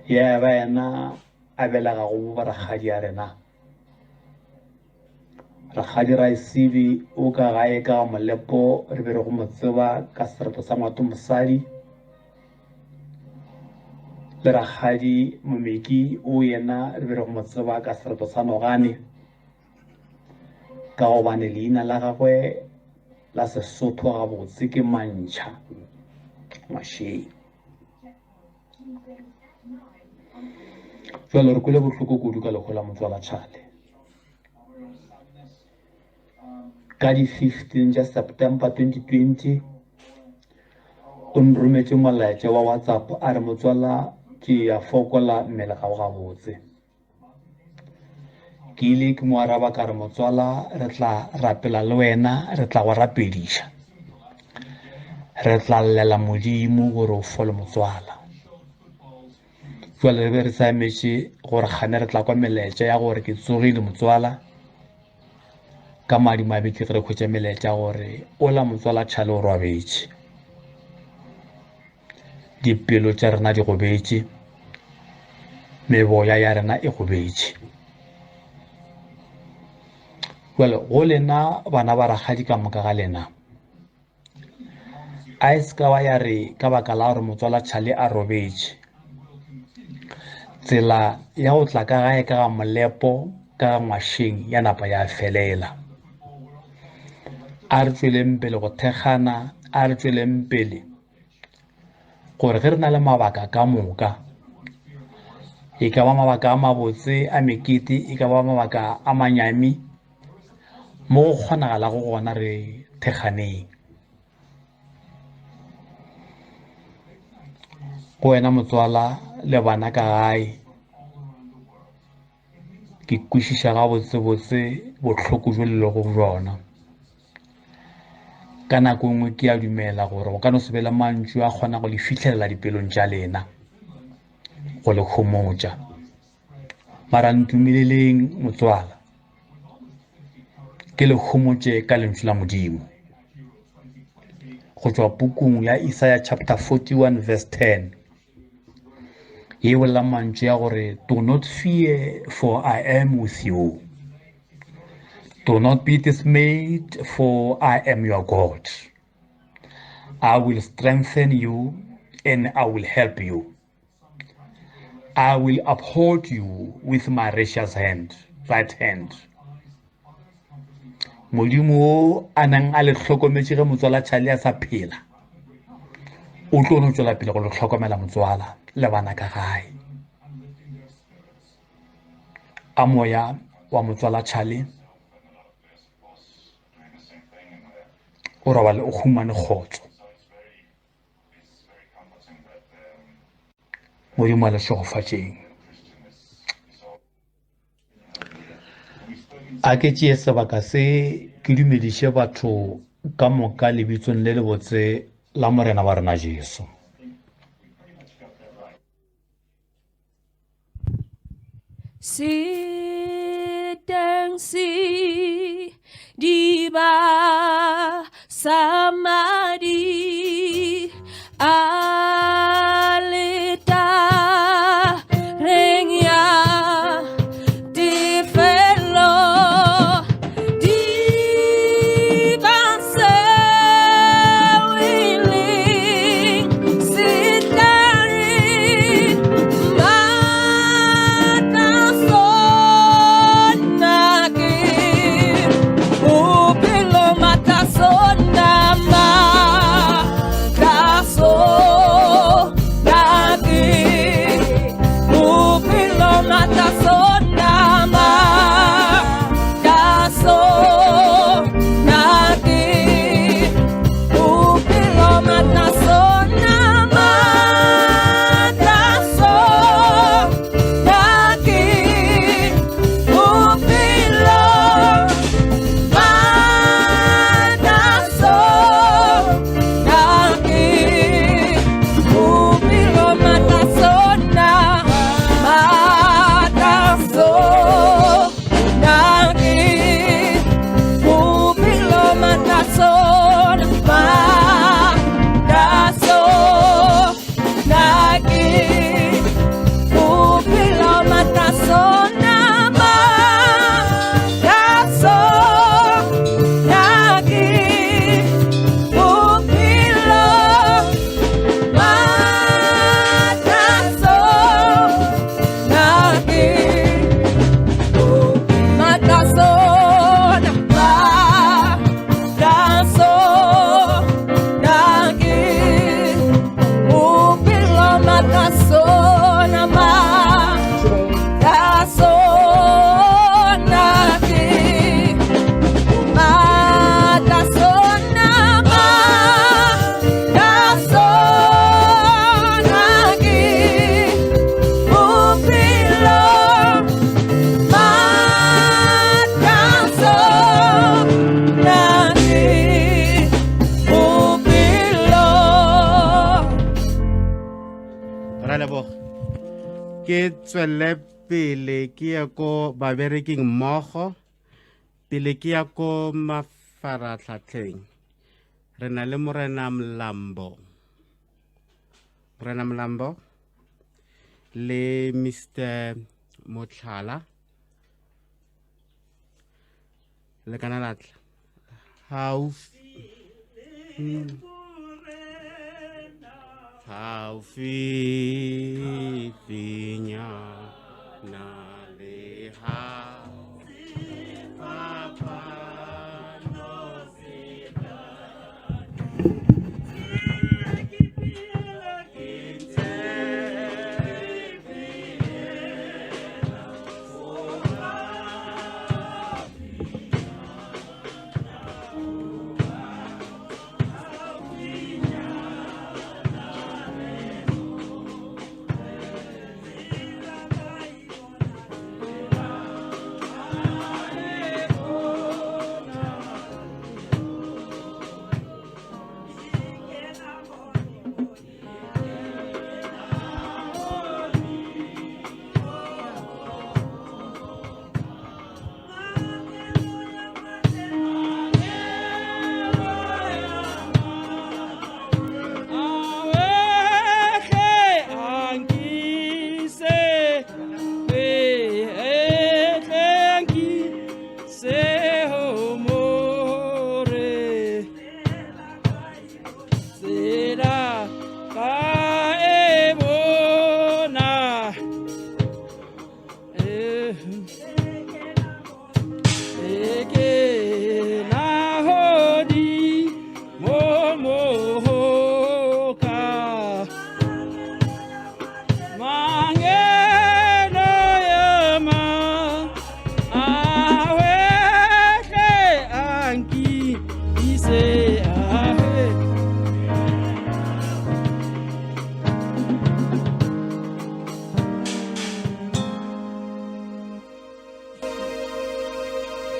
ya ba yena a belagago ba rakgadi ya rena rakgadi Raesibe o ka gae ka ga molepo re be re go mo tseba ka sereto sa ngwato mosadi le rakgadi Momeki o yena re be re go mo tseba ka sereto sa Nogane ka gobane leina la gagwe la Sesotho gabotse ke Mantšha Ngwašeng jwale re kwele bohloko kudu ka lekgo la Motswalatšhale ka di 15 tša September 2020 o nrometše molaetša wa WhatsApp a re motswala ke ya fokola mmele gago gabotse ke ile ke mo araba ka re motswala re tla rapela le wena re tla go rapediša re tla llela Modimo gore o fole motswala jwale re be re saemetše gore gane re tla kwa melaetša ya gore ke tsogile motswala ka madimabe ke re khwetša melaetša gore o la Motswalatšhale o robetše dipelo tša rena di gobetše meboya ya rena e gobetše jwale go lena bana ba rakgadi ka moka ga lena a e seka ba ya re ka baka la gore Motswalatšhale a robetše tsela ya go tla ka gae ka ga molepo ka ga ngwašeng ya napa ya felela a re tsweleng pele go thekgana a re tsweleng pele gore ge re na le mabaka ka moka e ka ba mabaka a mabotse a mekete e ka ba mabaka a manyami mo go kgonagala go gona re thekganeng go wena motswala le bana ka gae ke kwešiša ga botsebotse bohloko jo le lego bjona ka nako nngwe ke a dumela gore go ka no se be le mantšu a kgona go le fitlhelela dipelong tša lena go le khomotša mara ntumeleleng motswala ke le khomotše ka lentswe la Modimo go tšwa pukung ya Isaiah chapter 41 verse 10 ye bolela mantšu ya gore do not fear for I am with you. Do not be dismayed, for I am your God. I will strengthen you and I will help you. I will uphold you with my righteous right hand. Modimo a nang a le hlokometše ge motswala Charlie a sa phela o tlo no tšwela pele go le hlokomela motswala le bana ka gae a moya wa motswala Charlie o robale o humane kgotso Modimo a le hlogofatšeng a ke tšee sebaka se ke dumediše batho ka moka lebitsong le lebotse la morena wa rena Jesu Sidang si di ba samadi alita rengya di felo di banse willing sitari mata sonaki upilo mata sonama daso naki upilo mata sonama daso naki upilo mata sonama daso naki upilo ke tswele pele ke ya ko babereking mmogo pele ke ya ko mafaratlhatlheng re na le morena Mlambo le Mr. Motlhala le kana latla haufi finya na le papa no sita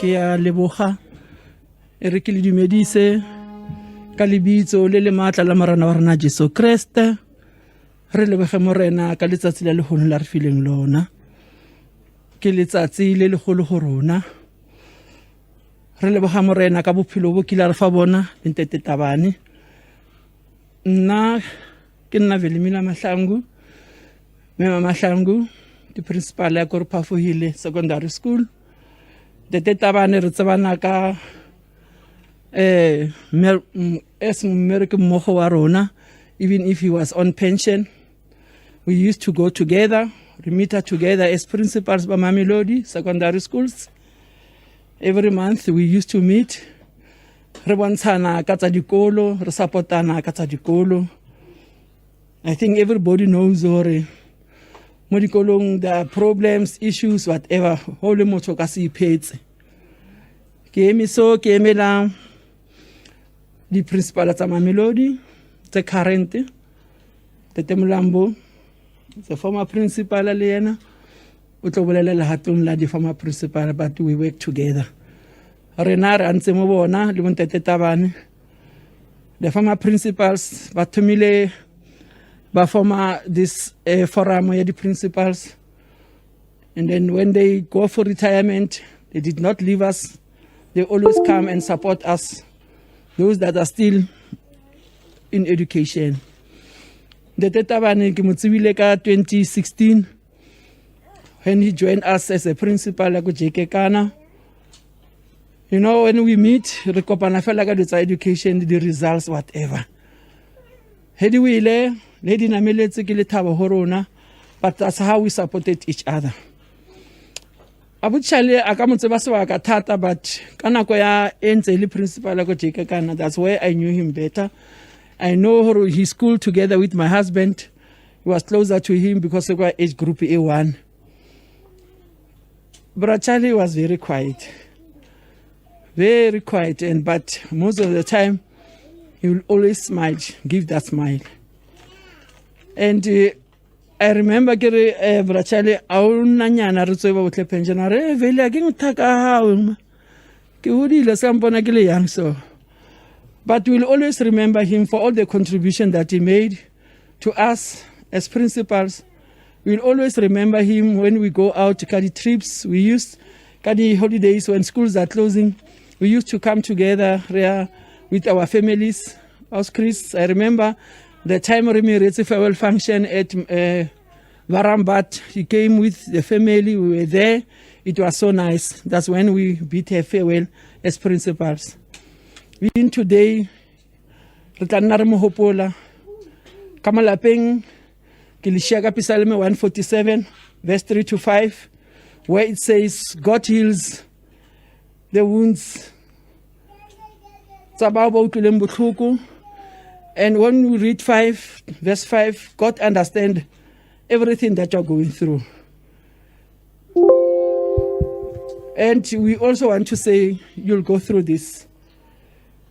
ke a leboga e re ke le dumedise ka lebitso le le maatla la morena wa rena Jesu Kriste re leboge morena ka letsatsi le legolo la re fileng lona ke letsatsi le legolo go rona re leboga morena ka bophelo bo kile re fa bona le ntete Tabane nna ke nna Velimina Mahlangu Mema Mahlangu di principal ya Korpafohile Secondary School ntete Tabane re tsebana ka American mmogo wa rona even if he was on pension we used to go together we meet together as principals by Mamelodi Secondary Schools every month we used to meet re bontshana ka tsa dikolo re supportana ka tsa dikolo I think everybody knows hore mo dikolong there are problems issues whatever ho le motho ka se iphetse ke emiso ke emela di principal tsa Mamelodi tse current tete Mulambo the former principal le yena o tlo bolela le hatong la di former principal but we work together rena re antse mo bona le bontete Tabane the former principals ba thomile ba former this forum ya di principals and then when they go for retirement they did not leave us they always come and support us those that are still in education Ntete Tabane ke mo tsebile ka 2016 when he joined us as a principal ya go JK Kana you know when we meet re kopana fela ka ditsa education the results whatever hedi wile le di nameletse ke le thabo ho rona but that's how we supported each other abuchale aka mo tseba sewa ka thata but ka nako ya entse le principal ya go JK Kana that's where I knew him better I know he schooled together with my husband he was closer to him because he was age group A1 Brother Charlie was very quiet and but most of the time he will always smile give that smile and I remember ke Brother Charlie a una nyana re tswe ba botle pension re vele ke ngthaka ha ke hodile sa mpona ke le young so but we'll always remember him for all the contribution that he made to us as principals we'll always remember him when we go out to Kadi trips we used Kadi holidays when schools are closing we used to come together with our families as Chris I remember the time Remi farewell function at Varambat he came with the family we were there it was so nice that's when we bid her farewell as principals even today re tla nna re mo hopola ka malapeng ke le shaka Psalm 147 verse 3 to 5 where it says God heals the wounds tsa ba ba utlwileng botlhoko and when we read 5 verse 5 God understands everything that you're going through and we also want to say you'll go through this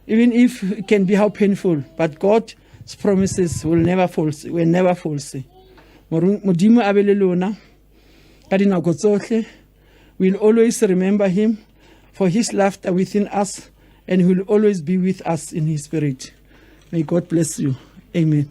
even if it can be how painful but God's promises will never fall modimo a be le lona ka dinako tsohle we'll always remember him for his laughter within us and he will always be with us in his spirit may God bless you amen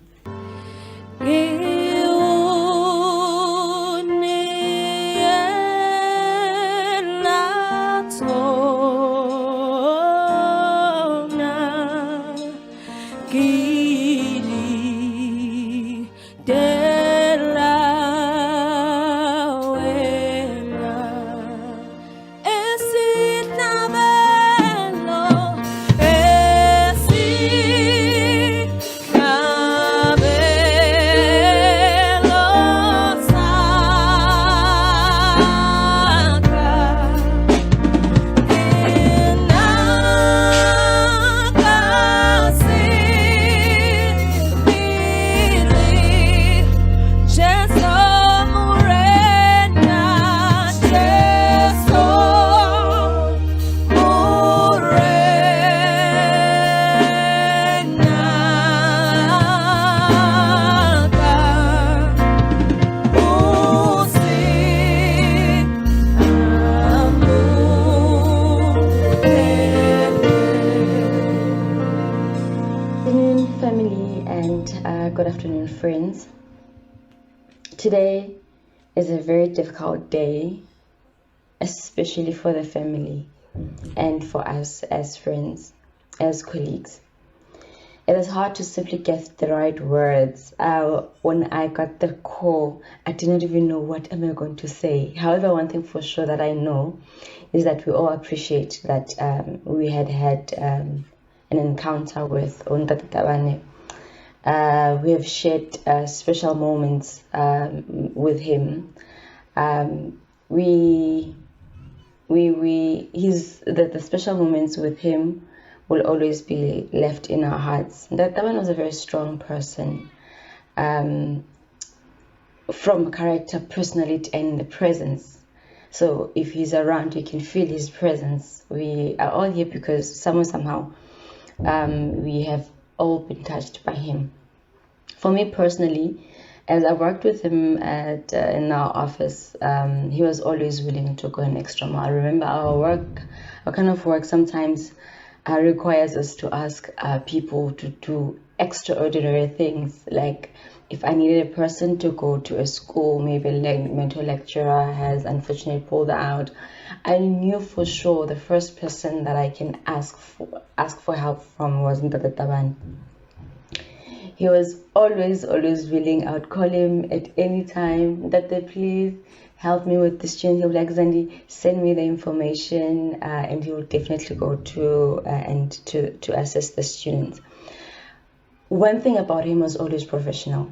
friends. Today is a very difficult day, especially for the family and for us as friends, as colleagues. It is hard to simply get the right words. When I got the call, I did not even know what am I going to say. However, one thing for sure that I know is that we all appreciate that we had an encounter with Ontate Tabane. We have shared special moments with him. The special moments with him will always be left in our hearts. Tabane was a very strong person, from character, personality, and the presence. So if he's around, you can feel his presence. We are all here because somehow, we have all been touched by him. For me personally, as I worked with him in our office, he was always willing to go an extra mile. I remember our kind of work sometimes requires us to ask people to do extraordinary things. Like if I needed a person to go to a school, maybe a mentor lecturer has unfortunately pulled out, I knew for sure the first person that I can ask for help from was Ntate Tabane. He was always willing. I would call him at any time, Ntate, please help me with this student. He'll be like, Zandi, send me the information, and he will definitely go to assess the students. One thing about him was always professional.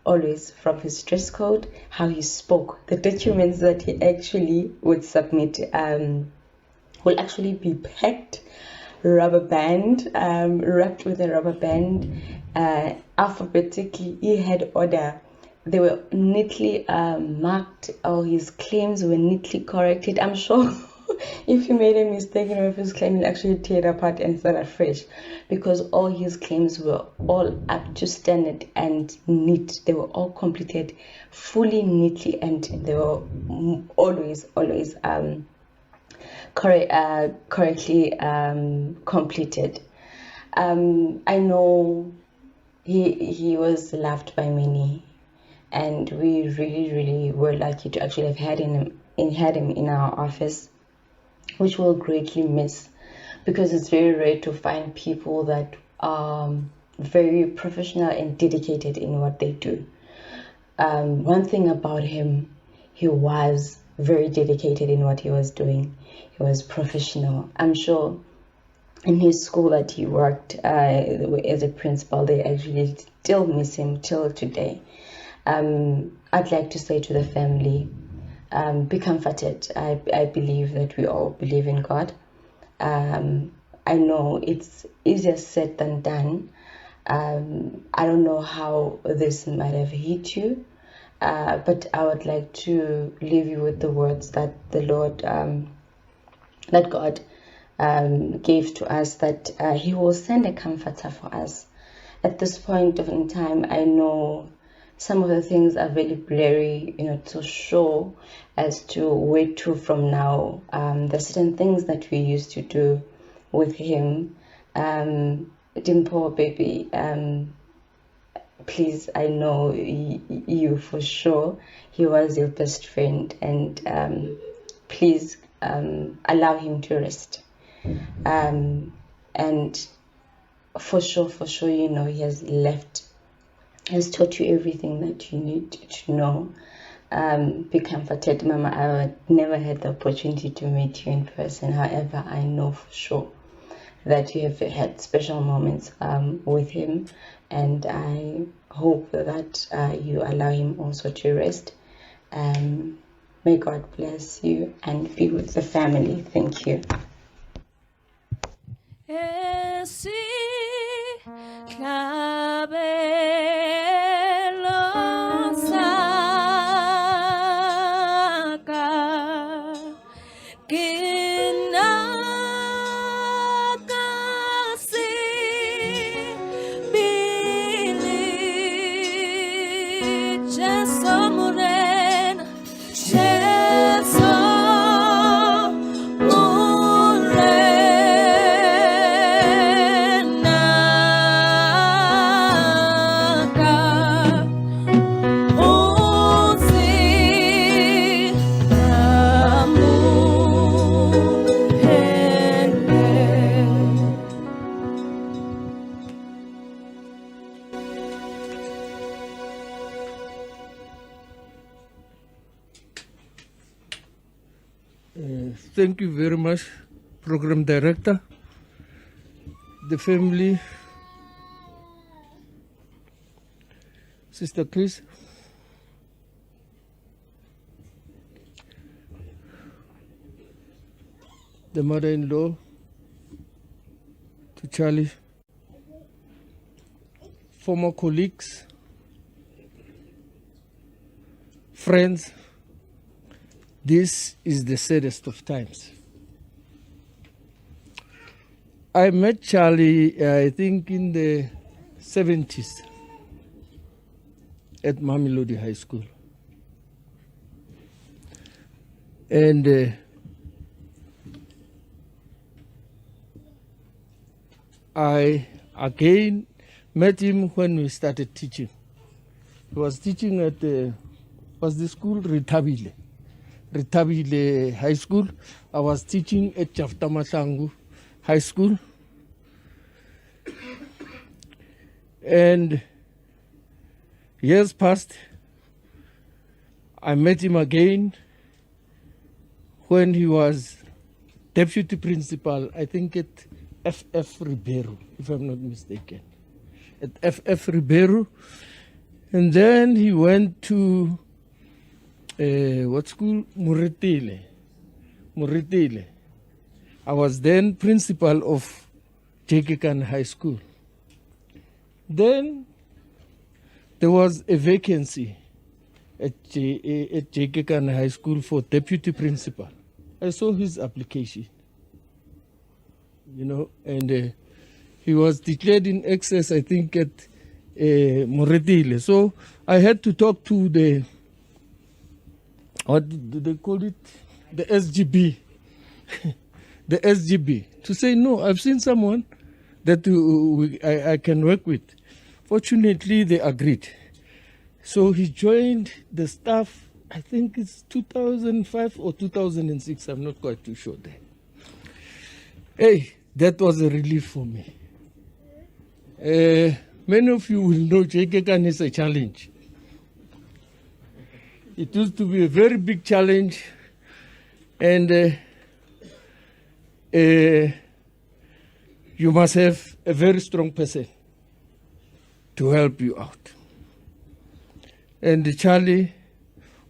Always, from his dress code, how he spoke, the documents that he actually would submit will actually be packed, rubber band, wrapped with a rubber band, alphabetically. He had order. They were neatly marked. All his claims were neatly corrected. I'm sure if he made a mistake in his claim, he'll actually tear it apart and start afresh, because all his claims were all up to standard and neat. They were all completed fully, neatly, and they were always correctly completed. I know he was loved by many, and we really were lucky to actually have had him in our office, which we'll greatly miss, because it's very rare to find people that are very professional and dedicated in what they do. One thing about him, he was very dedicated in what he was doing. He was professional. I'm sure in his school that he worked as a principal, they actually still miss him till today. I'd like to say to the family, be comforted. I believe that we all believe in God. I know it's easier said than done. I don't know how this might have hit you, but I would like to leave you with the words that the Lord, that God gave to us, that He will send a comforter for us. At this point in time, I know some of the things are very blurry, to show as to where to from now. There's certain things that we used to do with him. Dimpo, baby, please, I know you for sure. He was your best friend, and please allow him to rest. And for sure, he has taught you everything that you need to know. Be comforted, Mama. I never had the opportunity to meet you in person. However, I know for sure that you have had special moments with him, and I hope that you allow him also to rest. May God bless you and be with the family. Thank you. thank you very much, Program Director, the family, Sister Chris, the mother-in-law, to Charlie, former colleagues, friends. This is the saddest of times. I met Charlie, I think, in the 70s at Mamelodi High School. And I again met him when we started teaching. He was teaching at the school Retabile High School. I was teaching at Chaftamasangu High School. And years passed. I met him again when he was deputy principal, I think at FF Ribeiro, if I'm not mistaken. At FF Ribeiro. And then he went to what school? Muretile. I was then principal of Jekekan High School. Then there was a vacancy at Jekekan High School for deputy principal. I saw his application, and he was declared in excess, I think, at Muretile. So I had to talk to the, what do they call it? The SGB. The SGB. To say, no, I've seen someone that I can work with. Fortunately, they agreed. So he joined the staff, I think it's 2005 or 2006, I'm not quite too sure there. Hey, that was a relief for me. Many of you will know Jekekan is a challenge. It used to be a very big challenge, and you must have a very strong person to help you out. And Charlie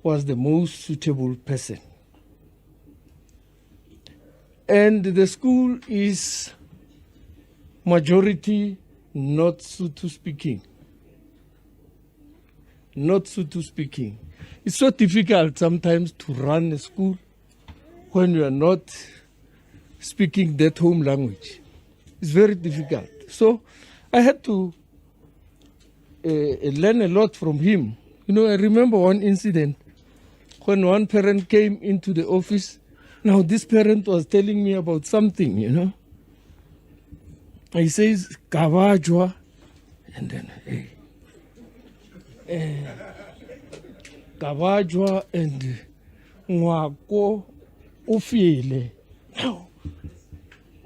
was the most suitable person. And the school is majority not Sotho speaking. Not Sotho speaking. It's so difficult sometimes to run a school when you are not speaking that home language. It's very difficult. So I had to learn a lot from him. I remember one incident when one parent came into the office. Now this parent was telling me about something, He says, Kawajwa, and then, Kawajwa and Mwako Ufile. Now,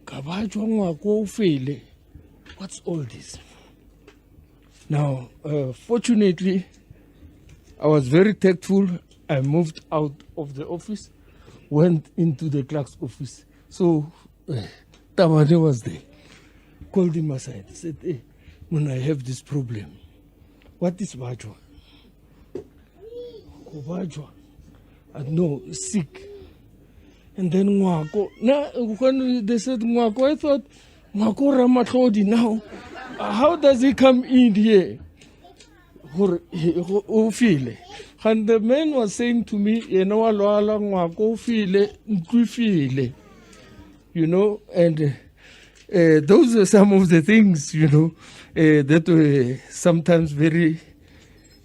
Kawajwa Mwako Ufile. What's all this? Now, fortunately, I was very tactful. I moved out of the office, went into the clerk's office. So, Tabane was there. Called him aside, said, hey, when I have this problem, what is Bajwa? Bajwa. I know, sick. And then Mwako. Now, when they said Mwako, I thought, Mwako Ramatlodi now. How does he come in here? And the man was saying to me, and those are some of the things, that were sometimes very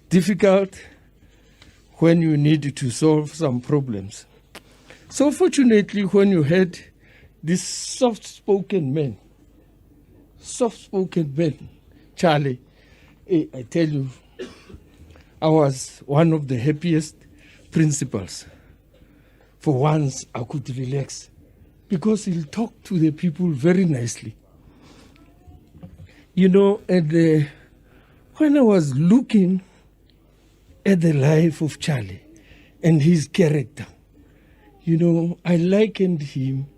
difficult when you need to solve some problems. So fortunately, when you had this soft-spoken man, Charlie, I tell you, I was one of the happiest principals. For once, I could relax because he'll talk to the people very nicely. And when I was looking at the life of Charlie and his character, You know, I likened him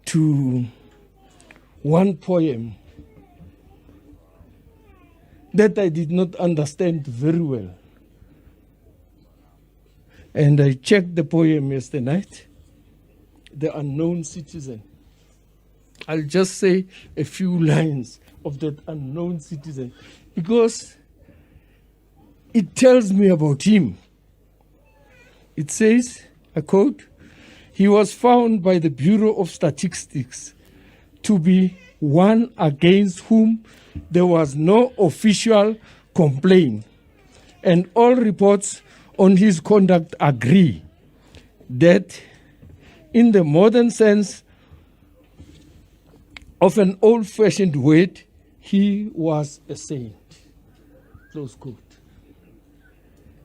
to one poem that I did not understand very well. And I checked the poem yesterday night, The Unknown Citizen. I'll just say a few lines of that unknown citizen because it tells me about him. It says, I quote, "He was found by the Bureau of Statistics to be one against whom there was no official complaint, and all reports on his conduct agree that in the modern sense of an old-fashioned word, he was a saint." Close quote.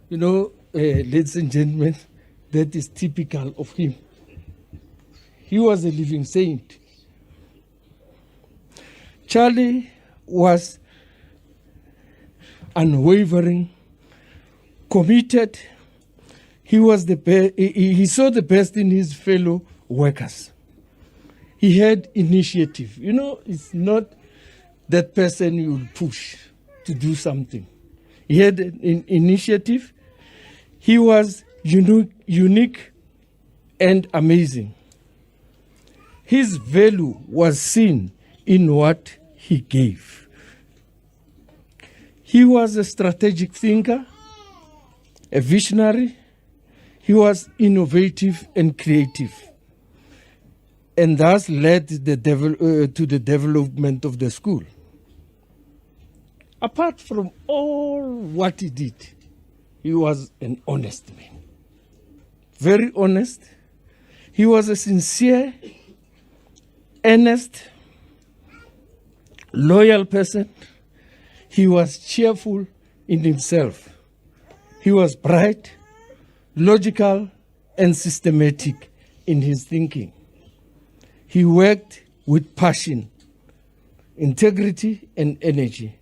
You know, ladies and gentlemen, that is typical of him. He was a living saint. Charlie was unwavering, committed. He was he saw the best in his fellow workers. He had initiative. You know, it's not that person you push to do something. He had an initiative. He was unique and amazing. His value was seen in what he gave. He was a strategic thinker, a visionary. He was innovative and creative, and thus led to the development of the school. Apart from all what he did, he was an honest man. Very honest. He was a sincere, earnest, loyal person. He was cheerful in himself. He was bright, logical, and systematic in his thinking. He worked with passion, integrity, and energy.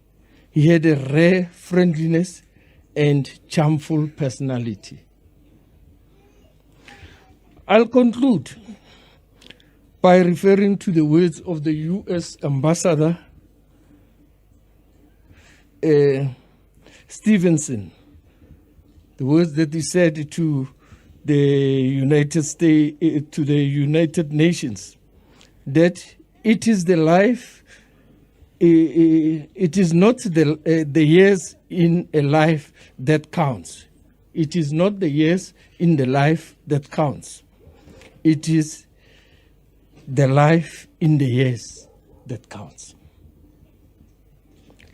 He had a rare friendliness and charmful personality. I'll conclude by referring to the words of the U.S. Ambassador Stevenson, the words that he said to the United States, to the United Nations, that it is the life, it is not the years in a life that counts. It is not the years in the life that counts. It is the life in the years that counts.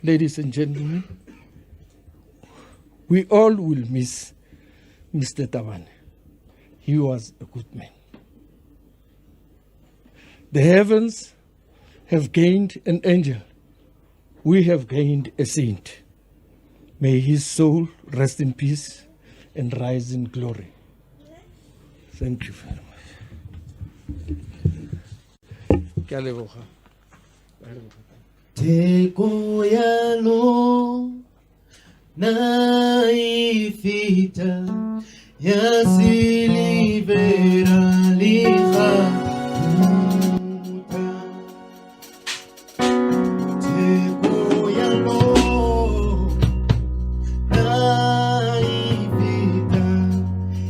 Ladies and gentlemen, we all will miss Mr. Tabane. He was a good man. The heavens have gained an angel. We have gained a saint. May his soul rest in peace and rise in glory. Thank you very much. Ke a leboga. Teko ya lo naifita ya silibera liha muta. Teko ya lo naifita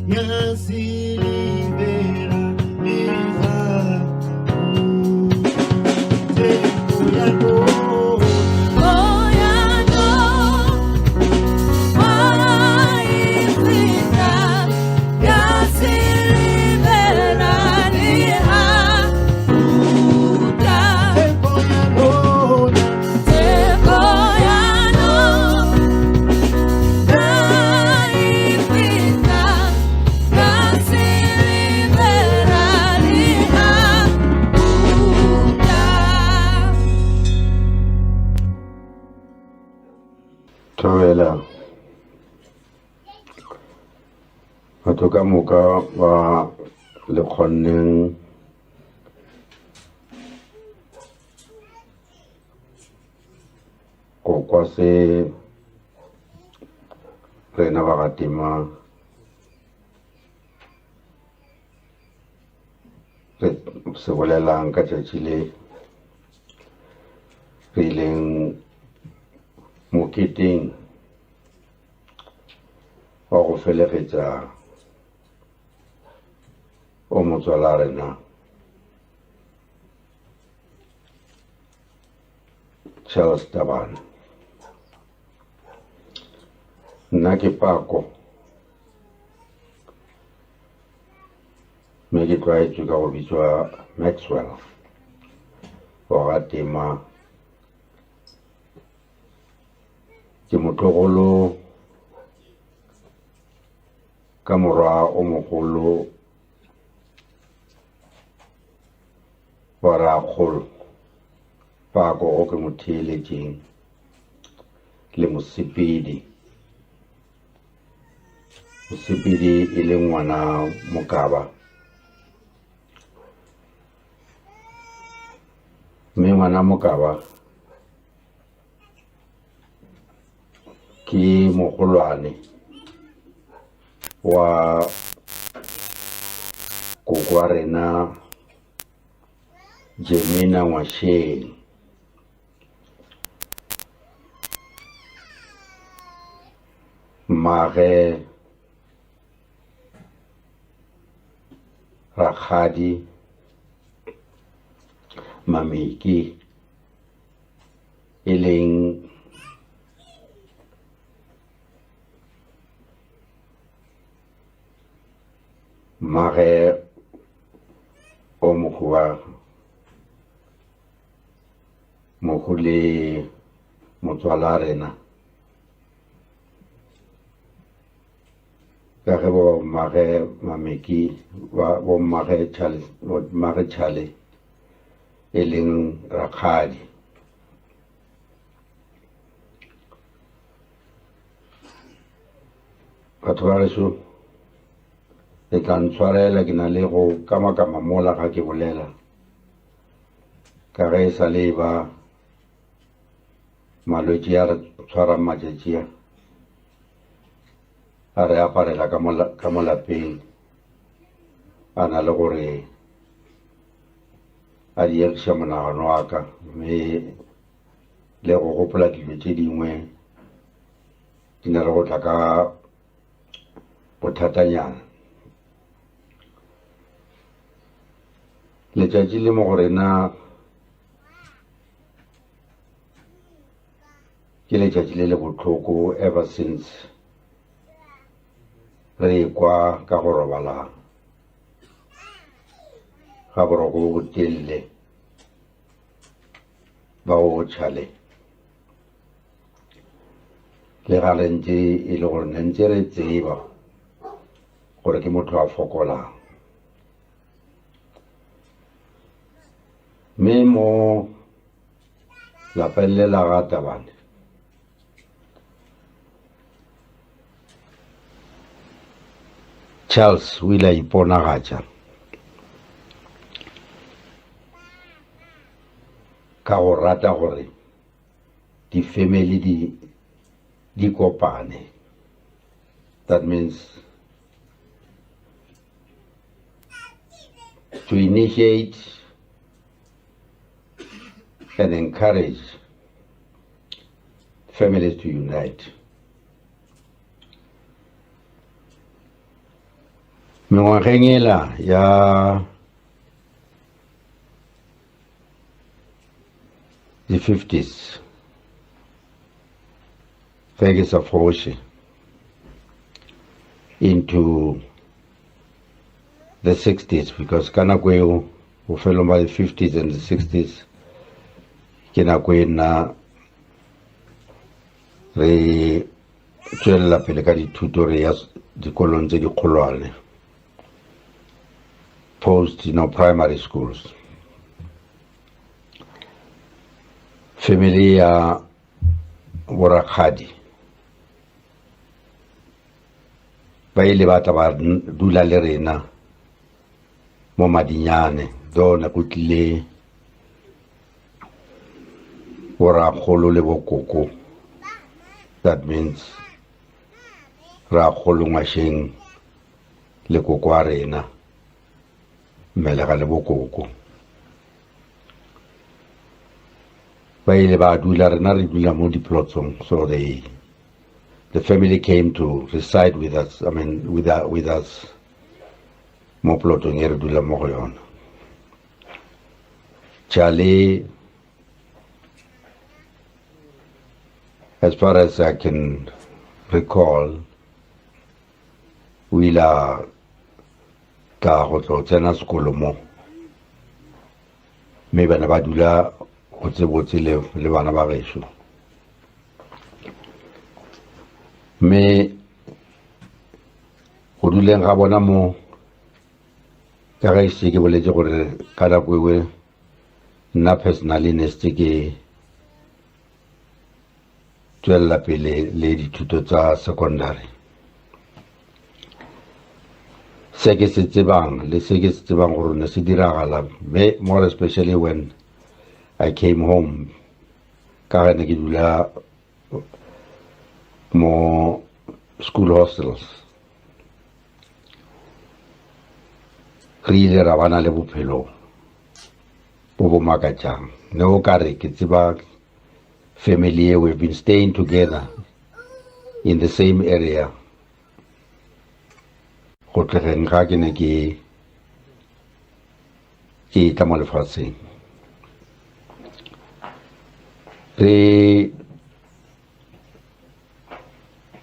ya silibera liha muta. Teko ya lo Thabela batho ka moka ba le kgonneng go kwa se rena ba gatima se bolelang ka tšatši le re ileng moketeng wa go felegetša o motswala rena Charles Tabane. Nna ke Pako mme ke tlwaetswe ka go bitswa Maxwell wa ga tema. Ke motlogolo ka morwa o mogolo wa ragolo Pako o ke mo theeletšeng le Mosepedi. Mosepedi e le ngwana Mokaba mme ngwana Mokaba ke mogolwane wa koko wa rena Jemina Ngwasheng. Mage Rakgadi Mameki e leng mage o mogwa mogule motswala rena ka ge bo mage Mameki bo mage Chale e leng Rakgadi. Batho ba geso le tla ntshwarela ke na le go kama mola ga ke bolela ka ge e sa le ba malwetši a re tshwarang matšatši a re aparela ka mo lapeng a na le gore a diegiša monagano wa ka mme le go gopola dilo tše dingwe di na le go tla ka bothatanyana. Letšatši le mo go rena ke letšatši le le bohloko ever since re kwa ka go robala ga boroko bo telele ba go Chale le ga re ntse e le gore ne ntse re tseba gore ke motho a fokolang. Mme mo lapeng le la ga Tabane Charles o ile a iponagatša ka go rata gore di-family di kopane. That means to initiate and encourage families to unite. Mengwageng ela ya the 50s ge ke sa foše into the 60s, because ka nako eo bofelong ba the 50s and the 60s ke nako e nna re tšwelela pele ka dithuto re ya dikolong tse dikgolwane, post primary schools. Family ya borakgadi ba ile ba tla ba dula le rena mo Madinyane, do na go tlile borakgolo le bokoko. That means Rakgolo Ngwasheng le koko wa rena mmelega le bokoko ba ile ba dula rena re dula mo diplotsong, so the family came to reside with us, I mean with us mo plotong e re dula mo go yona. Charlie, as far as I can recall, we la ka go tlo tsena sekolo mo me bana ba dula go tsebotse le bana ba gešo. Me go duleng ga bona mo ka ga ise ke boletse gore ka nako ewe nna personally ne se ke tswella pele le dithuto tsa secondary. Se ke se tsebang le se ke se tsebang gore ne se diragala, more especially when I came home ka ne ke dula mo school hostels. Re ile ra bana le bophelo bo bo makatšang, ne o ka re ke tseba family, we've been staying together in the same area go tlegeng ga ke ne ke tla mo lefatsheng. Re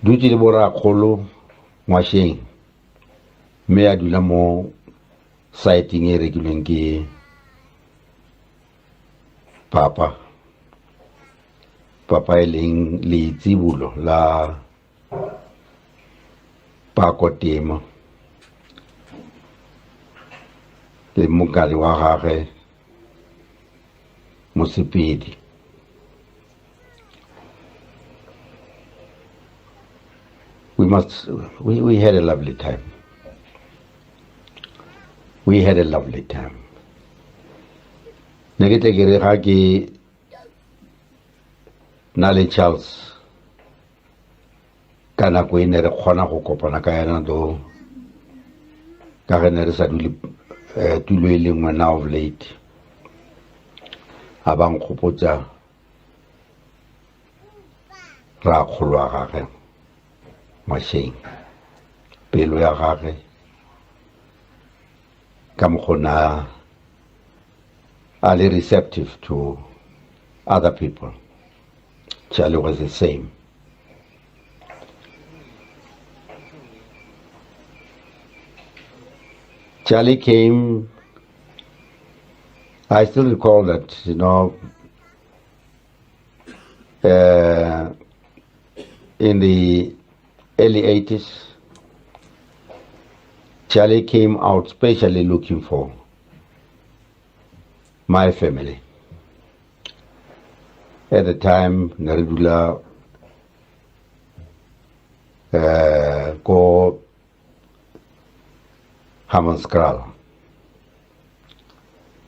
dutse le borakgolo ngwašeng, mme a dula mo saeteng e rekilweng ke papa e leng leitsibulo la pakotema le mokali wa gage Mosepedi. We had a lovely time. We had a lovely time. Ne ke tle ke re ga ke na le Charles ka nako e ne re kgona go kopana ka yana do ka ge ne re sa dule tulo e le nngwe now of late, a bang kgopotsa ra kgolo wa gage Ngwašeng, pelo ya gage ka mokgona a le receptive to other people. Charlie was the same. Charlie came, I still recall that, in the early 80s, Charlie came out specially looking for my family. At the time, Naridula go Hammonskral.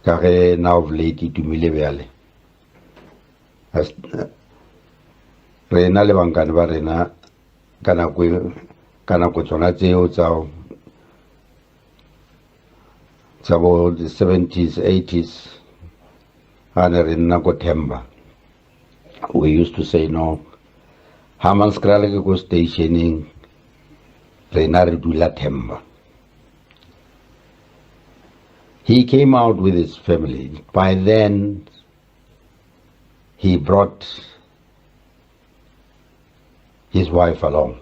Kare now of late itumile beale. Rena le bankane ba rena kana ko tsona tseo tsa bo the 70s, 80s, ane rena ko Themba. We used to say no, Hammonskral ke go stationing, rena re dula Themba. He came out with his family. By then, he brought his wife along.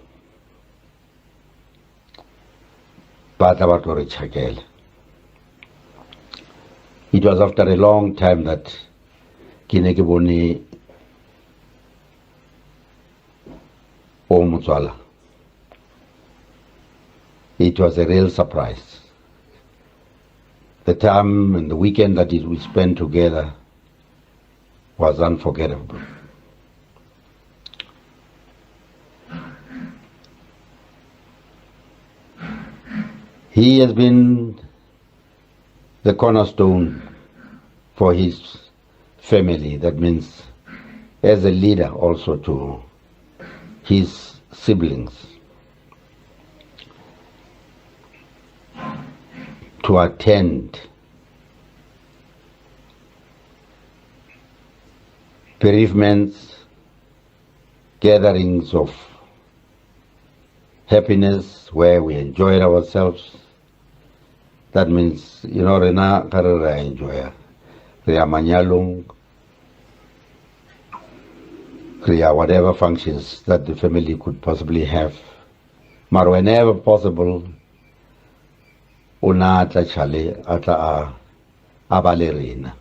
It was after a long time that Kinekiboni Omutswala. It was a real surprise. The time and the weekend that we spent together was unforgettable. He has been the cornerstone for his family. That means as a leader also to his siblings, to attend bereavements, gatherings of happiness where we enjoyed ourselves. That means, rena karera enjoy. Ria manyalong, ria whatever functions that the family could possibly have. But whenever possible, una atla chale atla a ballerina.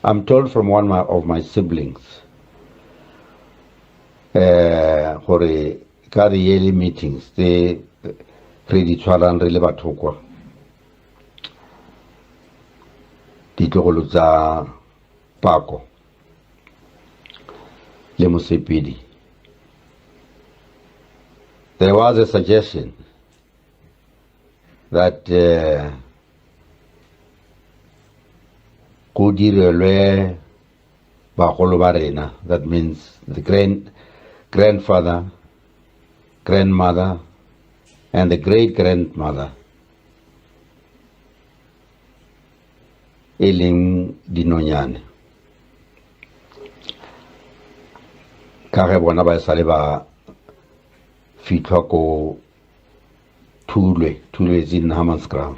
I'm told from one of my siblings, for the yearly meetings, they really tshwarang re le batho kwa ditlogolo tsa pako le mosepedi. There was a suggestion that go direlwe bagolo ba rena, that means the grandfather, grandmother, and the great-grandmother, e leng dinonyane, ka ge bona ba sale ba fitlha ko Thulwe is in Hammanskraal,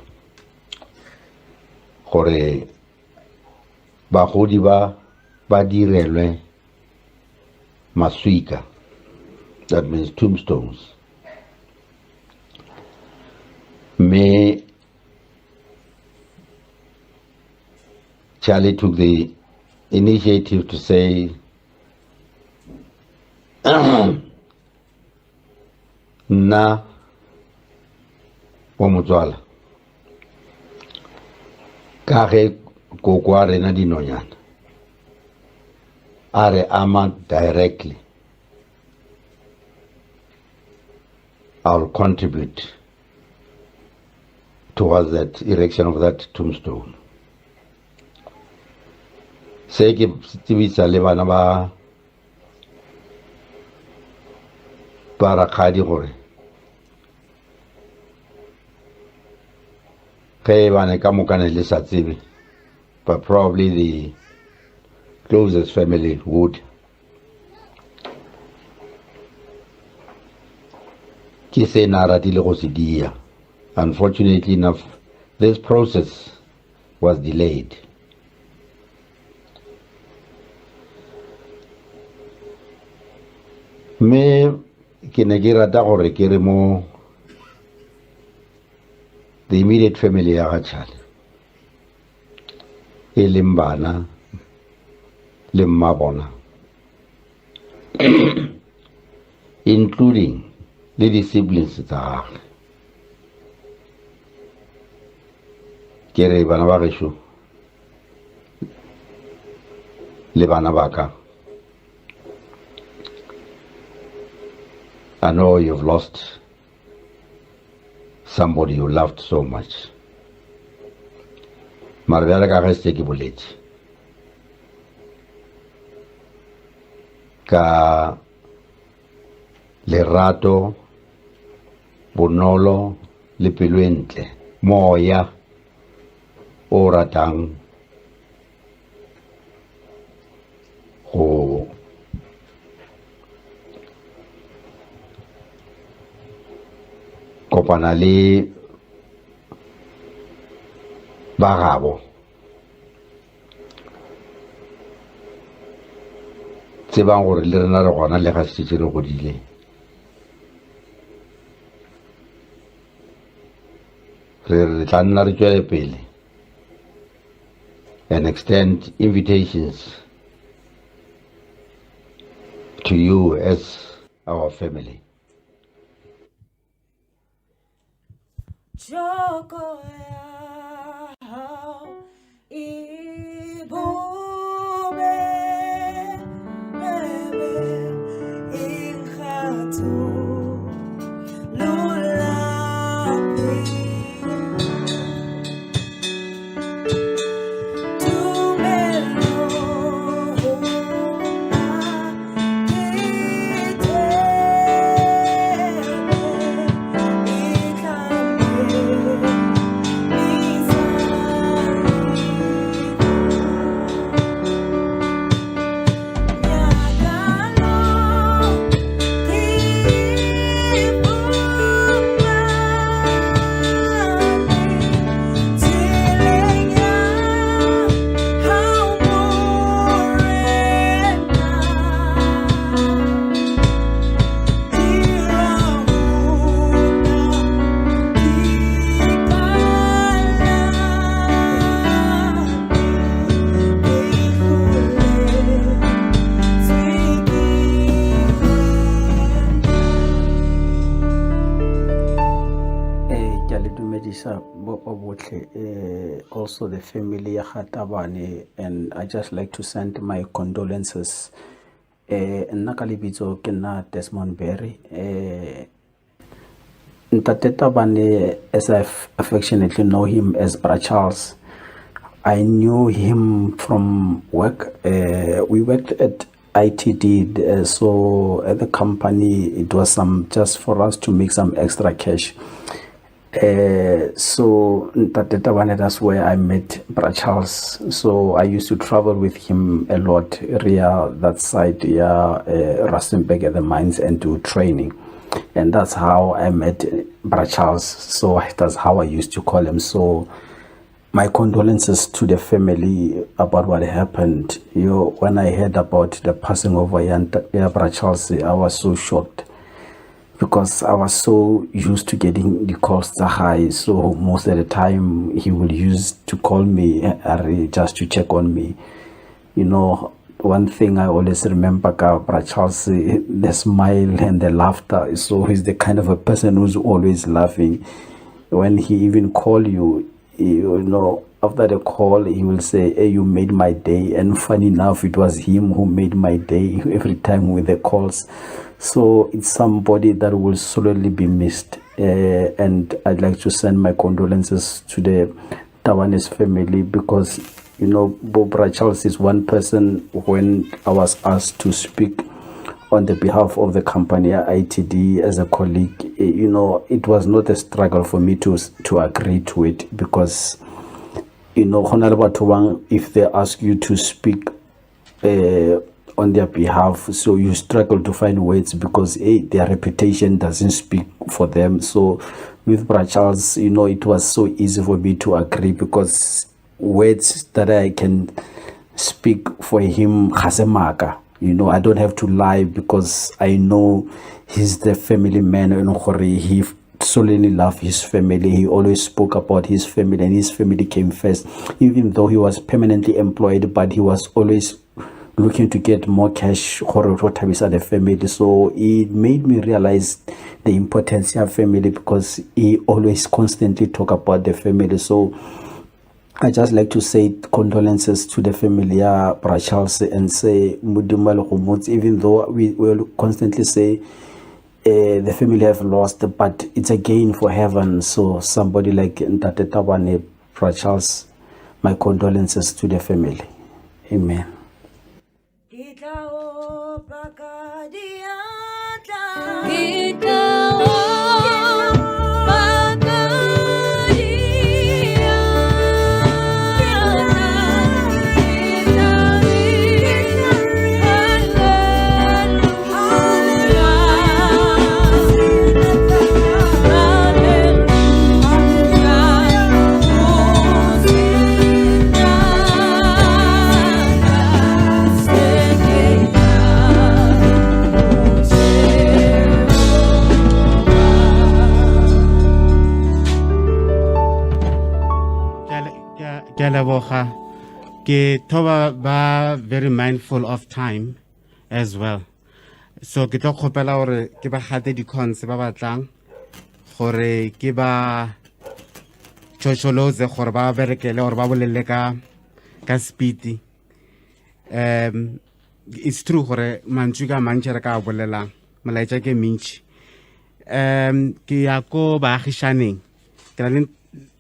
gore bagodi ba direlwe maswika, that means tombstones. Me Charlie took the initiative to say, na wa motswala ka ge koko a rena dinonyana a re ama directly, I'll contribute towards that erection of that tombstone. Se ke tsebisa le bana ba rakgadi gore ge bane ka mokane le sa tsebe, but probably the closest family would. Ke se na ratile go se dia. Unfortunately enough, this process was delayed. Me ke ne ke rata gore ke re mo the immediate family ya ga Tšhale, e leng bana le mmabona, including le di siblings tsa gagwe, ke re bana ba gešo le bana ba ka, I know you've lost somebody you loved so much. Mara bjale ka ge se ke boletše ka lerato, bonolo le pelo e ntle, moya o ratang go kopana le ba gabo, tsebang gore le rena re gona le ga se re godile, re tla nna re tšwele pele and extend invitations to you as our family. Joko yao ibube ebe ikhatu lulapi tumelo also the family ya Tabane, and I just like to send my condolences. Nna ka lebitso ke nna Desmond Berry. Ntate Tabane, as I affectionately know him as Bra Charles, I knew him from work. We worked at ITD, so at the company it was just for us to make some extra cash. So that's where I met Bra Charles. So I used to travel with him a lot, area that side, Rustenburg at the mines, and do training. And that's how I met Bra Charles. So that's how I used to call him. So my condolences to the family about what happened. When I heard about the passing of Bra Charles, I was so shocked, because I was so used to getting the calls that high. So most of the time he would use to call me just to check on me. One thing I always remember Bra Charles, the smile and the laughter. So he's the kind of a person who's always laughing. When he even call you, after the call, he will say, "Hey, you made my day." And funny enough, it was him who made my day every time with the calls. So it's somebody that will solely be missed. And I'd like to send my condolences to the Tabane's family, because, Bra Charles is one person. When I was asked to speak on the behalf of the company ITD as a colleague, it was not a struggle for me to agree to it, because, if they ask you to speak on their behalf, so you struggle to find words, because their reputation doesn't speak for them. So with Bra Charles, it was so easy for me to agree, because words that I can speak for him, Hasemaka, I don't have to lie, because I know he's the family man. He solely loved his family. He always spoke about his family, and his family came first. Even though he was permanently employed, but he was always looking to get more cash for the family. So it made me realize the importance of family, because he always constantly talk about the family. So I just like to say condolences to the family, Bra Charles, and say even though we will constantly say the family have lost, but it's a gain for heaven. So somebody like Ntate Tabane, Bra Charles, my condolences to the family. Amen. Ke thoba ba very mindful of time as well. So ke tlo khopela hore ke ba gate di cons ba batlang gore ke ba chocholoze gore ba berekele gore ba bolelle ka speed. It's true gore mantšu ka mantši re ka bolelang molaetša ke mentši. Ke ya ko baagišaneng, ke na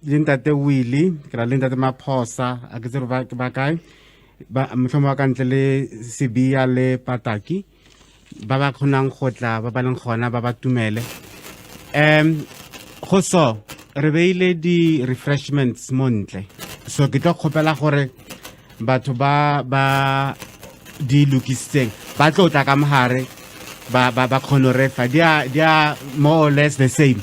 le Ntate Willie, ke na le Ntate Maphosa, a ke tsere ba kae, motlhomo wa ka ntle le Sebia le Pataki, ba ba kgonang go tla, ba ba leng gona, ba ba tumele. Go so re beile di refreshments mo ntle, so ke tlo kgopela gore batho ba di lokisitseng ba tlo tla ka mogare ba kgone refa. They are more or less the same,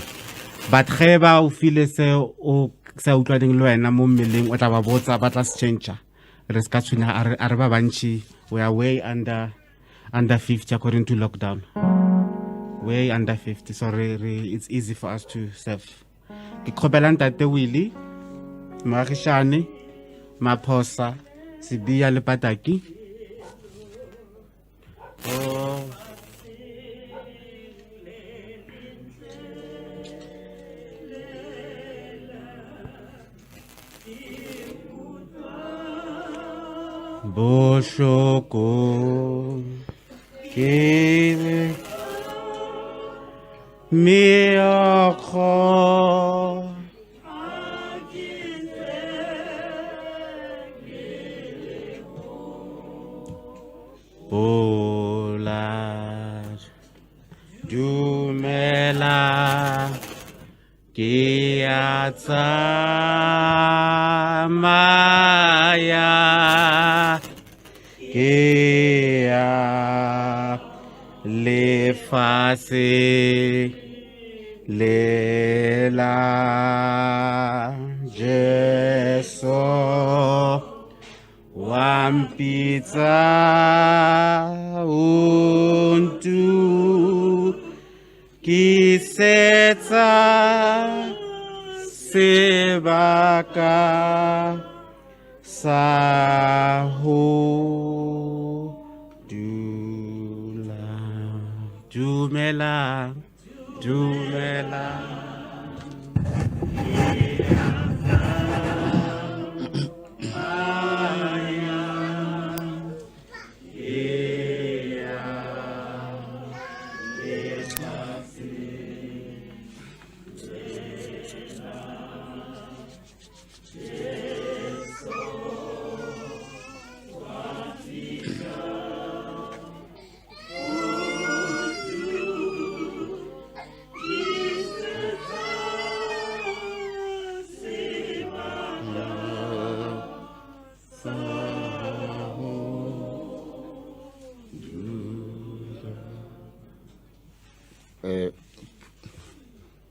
but ge ba o file se o sa utlwaneng le wena mo mmeleng, o tla ba botsa, ba tla se change. Re ska tshwenya a re ba bantši, we are way under 50 according to lockdown, way under 50, so it's easy for us to serve. Ke kgopela Ntate Willie, Moagišane, Maphosa, Sebia le Pataki. bohloko ke meokgo Ola dumela ke a tsamaya ke ya lefase le la Jesu wampitsa untu kisetsa sebaka sa ho dumela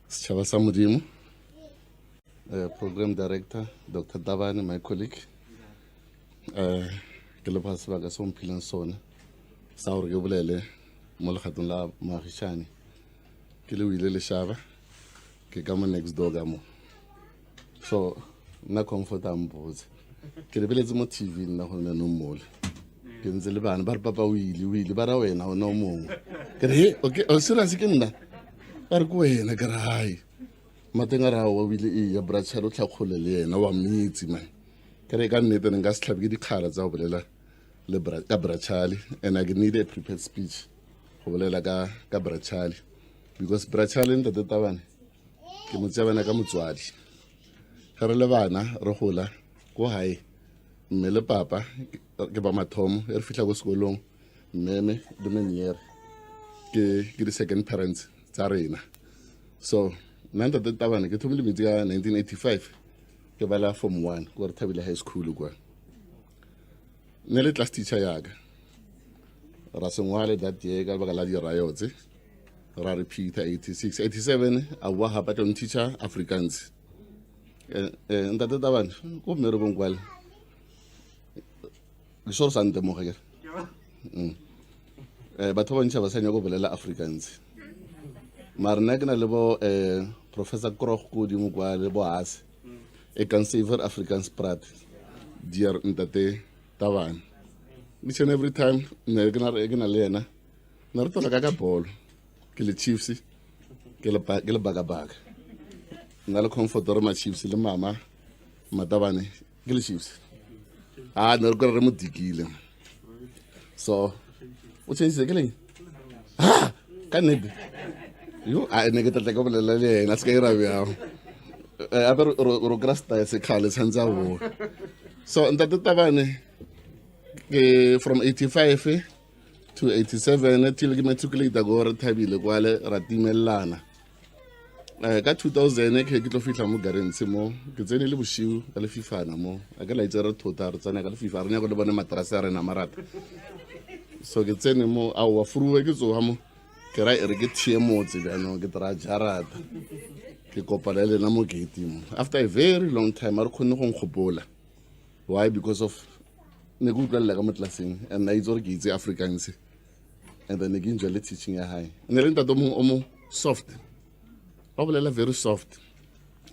Setjhaba sa Modimo, Program Director, Dr. Tabane, my colleague. Ke le phase sebaka se mphilang sona sa hore ke bolele mo lekgatlong la Maagišane. Ke le wile le shaba ke ka mo next door ka mo. So nna comfort a mpotse ke lebeletse mo TV nna go nna no mole ke ntse le bana ba re papa o ile ba ra wena o no mongwe ke re okay o serious ke nna ba re ko wena ke re hai matenga ra wa wile e ya brother o tlhakgole le yena wa mitsi man ke re ka nnete nka se tlhabe ke dikgala tsa go bolela le ka brachali and I need a prepared speech go bolela ka brachali because brachali nta Tabane ke mo tsebana ka motswadi ga re le bana re gola go hae mme le papa ke ba mathomo re fihla go sekolong mmeme le meniere ke di second parents tsa rena so nanta Tabane ke thomile metsi ka 1985 ke bala form 1 ko re Thabile high school kwa ne le class teacher yaga ra sengwale that year ka baka la di riots ra repeat 86 87 a wa hapa ton teacher Afrikaans ntate Tabane ko mmere bong kwale le sore sante mo ga ke batho ba ntšha ba sanya go bolela Afrikaans mara nna ke na le bo Professor Krog ko di mo kwale bo as e kan savor Afrikaans praat dear ntate Tabane each and every time ne ke na le yena na re tola ka bolo ke le Chiefs ke le bagabaga na le comfort re ma Chiefs le mama Tabane ke le Chiefs ne re go re mo dikile so o tshetse ke leng ka nnete yo a ne ke tla ka bolela le yena se ka ira bjao a be ro grasta se khale tshantsa bo so ntate Tabane from 85 to 87 till ke matriculate go re Thabile kwale ra timelana ka 2000 ke tlo fihla mo garens mo ke tsene le boshiu ka le fifana mo a ka la itse re thota re tsena ka le fifa re nya go le bone matrase a rena marata so ke tsene mo a wa furuwe ke tsoga mo ke ra ere ke tie motse bjano ke tra jarata ke kopala le na mo gate mo after a very long time a re khone go nkgopola why because of ne go utlwa ka mo classeng and I itse ke itse Afrikaans and then again jole teaching ya high ne le ntato mo o mo soft ba bolela very soft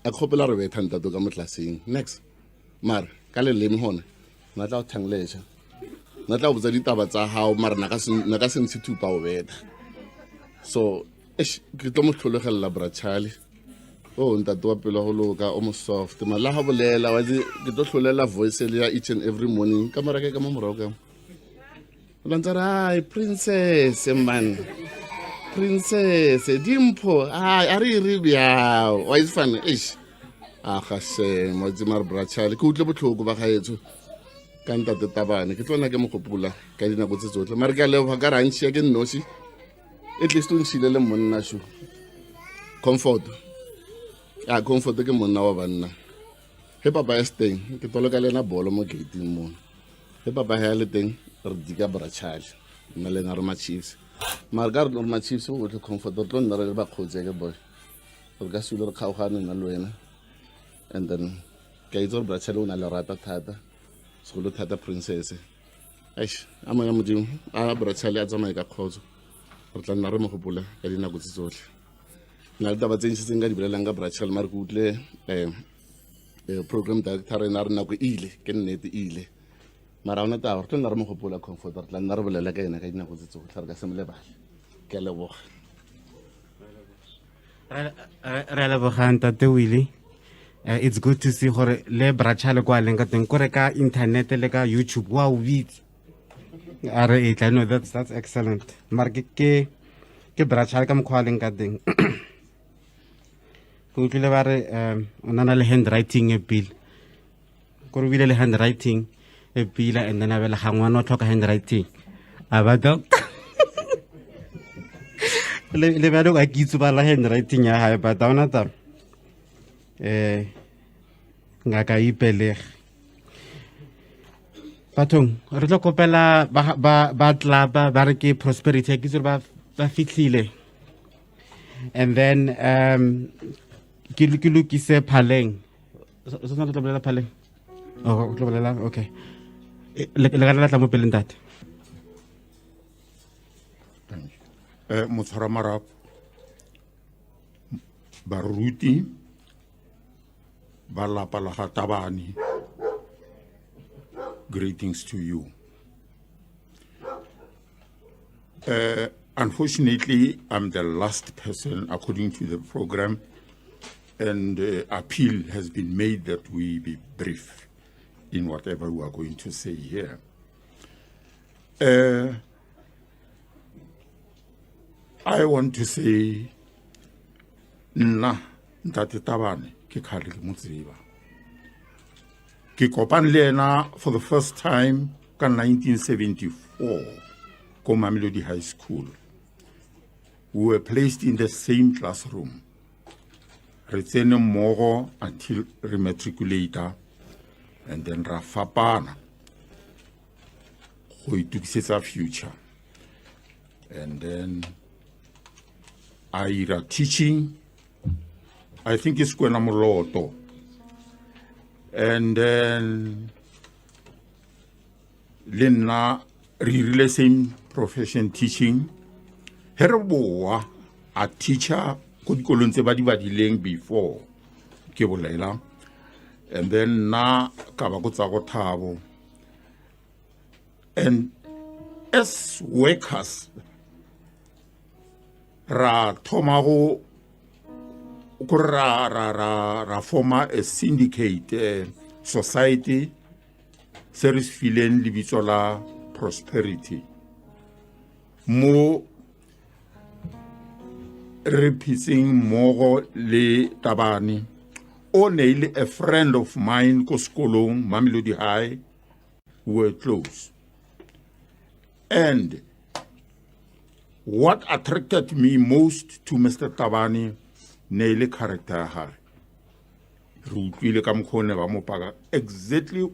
a khopela re betha ntato ka mo classeng next mar ka le lemi hona na tla o thangleja na tla o botsa ditaba tsa hao mara na ka se ntshithupa o beta so ke tlo mo tlholegela brachali oh ntate wa pelo go loka o mo soft mala ga bolela wa ke tlo hlolela voice ya each and every morning ka mara ke ka mo morago ka Lantarai, princess, man. Princess, Dimpo. Ah, Ari Ribia. Why is fun? Ish. Ah, Hashem, Mazimar Brachal. Could look to go back to Canta the Tabane. It was like a mocopula. Cadina was his daughter. Margalo Hagaranchi again, no she. At least to see the lemon nashu. Comfort. Ah, comfort the gamon now. Hey, Papa, is staying. The Tologalena Boloma getting more. Hey, Papa, thing. Diga Brachal, Melena Roma Chiefs. Margar Norma Chiefs would comfort the London Nareba Kojega boy. Orgasular Cowhan and Aluena. And then Kaiser Brachaluna Larata Tata, Solo Tata Princess. Aish, Amayamujim, Brachali Azamaica Cause, Ortana Romopula, Edina Guzol. Nalda Bazin Singa Belanga Brachal Margudle, a program director in Arnago Ile, Kennedy Ile. Marana ta orto nar mo gopola comfort la nar bolela ka ena ka dina go tsetso go tlhara ka semle bale ke leboga re lebogang tate Willie. It's good to see gore le brachale kwa leng ka teng kore ka internet le ka YouTube wa o bitse are I know that's excellent mar ke brachale ka mkhwa leng ka teng go tlile ba re ona na le handwriting e pile gore bile le handwriting pila and then I will hang one or talk handwriting. About doctor. Level I give to Bala handwriting, ya but down at them. Nakai Pelech. Patung, Rotocopella, Batlaba, Baraki, Prosperity, Gizuba, Fitile. And then Kiluki se Phaleng. So not a Phaleng. Oh, okay. That. Mutharamara Baruti Balapalaha Tabane. Greetings to you. Unfortunately, I'm the last person according to the program, and appeal has been made that we be brief in whatever we are going to say here. I want to say, Ntate Tabane, ke khale ke motsiba. Ke kopane le ena for the first time ka 1974 ko Mamelodi High School. We were placed in the same classroom. Re tsene mmogo until rematriculator. And then Rafapana, who took our future. And then Aira teaching, I think it's Kwenamoloto. And then Lina, really same profession teaching. Herboa, a teacher, could go on Sebadi before Kebolela. And then na kabakutsago thabo. And as workers, ra thomago ra forma a syndicate society service filen libitso la prosperity. Mo repeating mogo le Tabane. Only a friend of mine, Koskolong, Mamelodi High, were close. And what attracted me most to Mr. Tabane, Neile character, exactly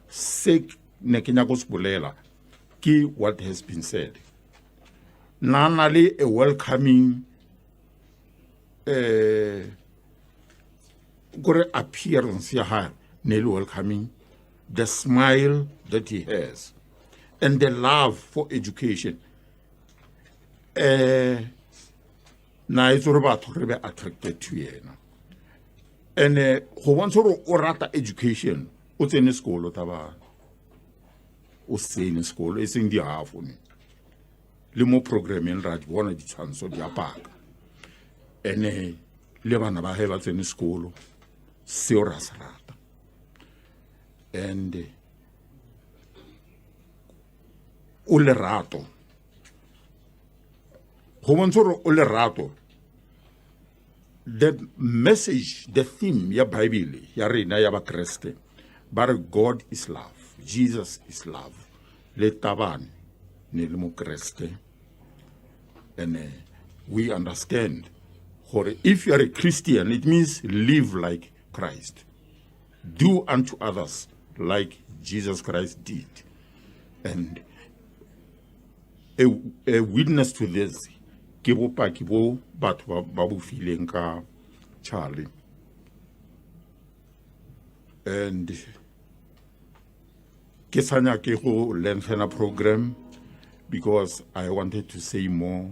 sake Nekinyakos Bulela, ki what has been said. Nanali a welcoming appearance here, Nelly welcoming, the smile that he has, and the love for education. Na it's about attracted to you. And who wants to orata education, what's in the school or Taba? What's in school? It's in the half one. Limo programming right one of the chance of the park. And le bana ba hae ba tsene sekolo seo ra se rata. And o lerato go bontsha gore o lerato. The message, the theme ya Bible ya rena ya ba Kriste ba re God is love, Jesus is love, le Tabane ne le mo Kriste. And we understand gore if you are a Christian, it means live like Christ, do unto others like Jesus Christ did. And a witness to this ke bopaki bo batho ba bo fileng ka Charlie. And ke sanya ke go lengthen a program because I wanted to say more.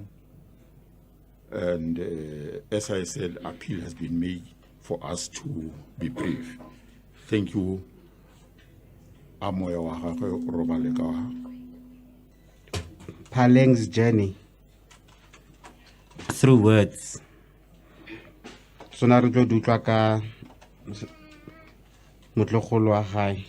And as I said, appeal has been made for us to be brief. Thank you. Amoya wa gagwe robale ka Phaleng's journey through words. Sona re tlo dutlwa ka motlogolo wa gae.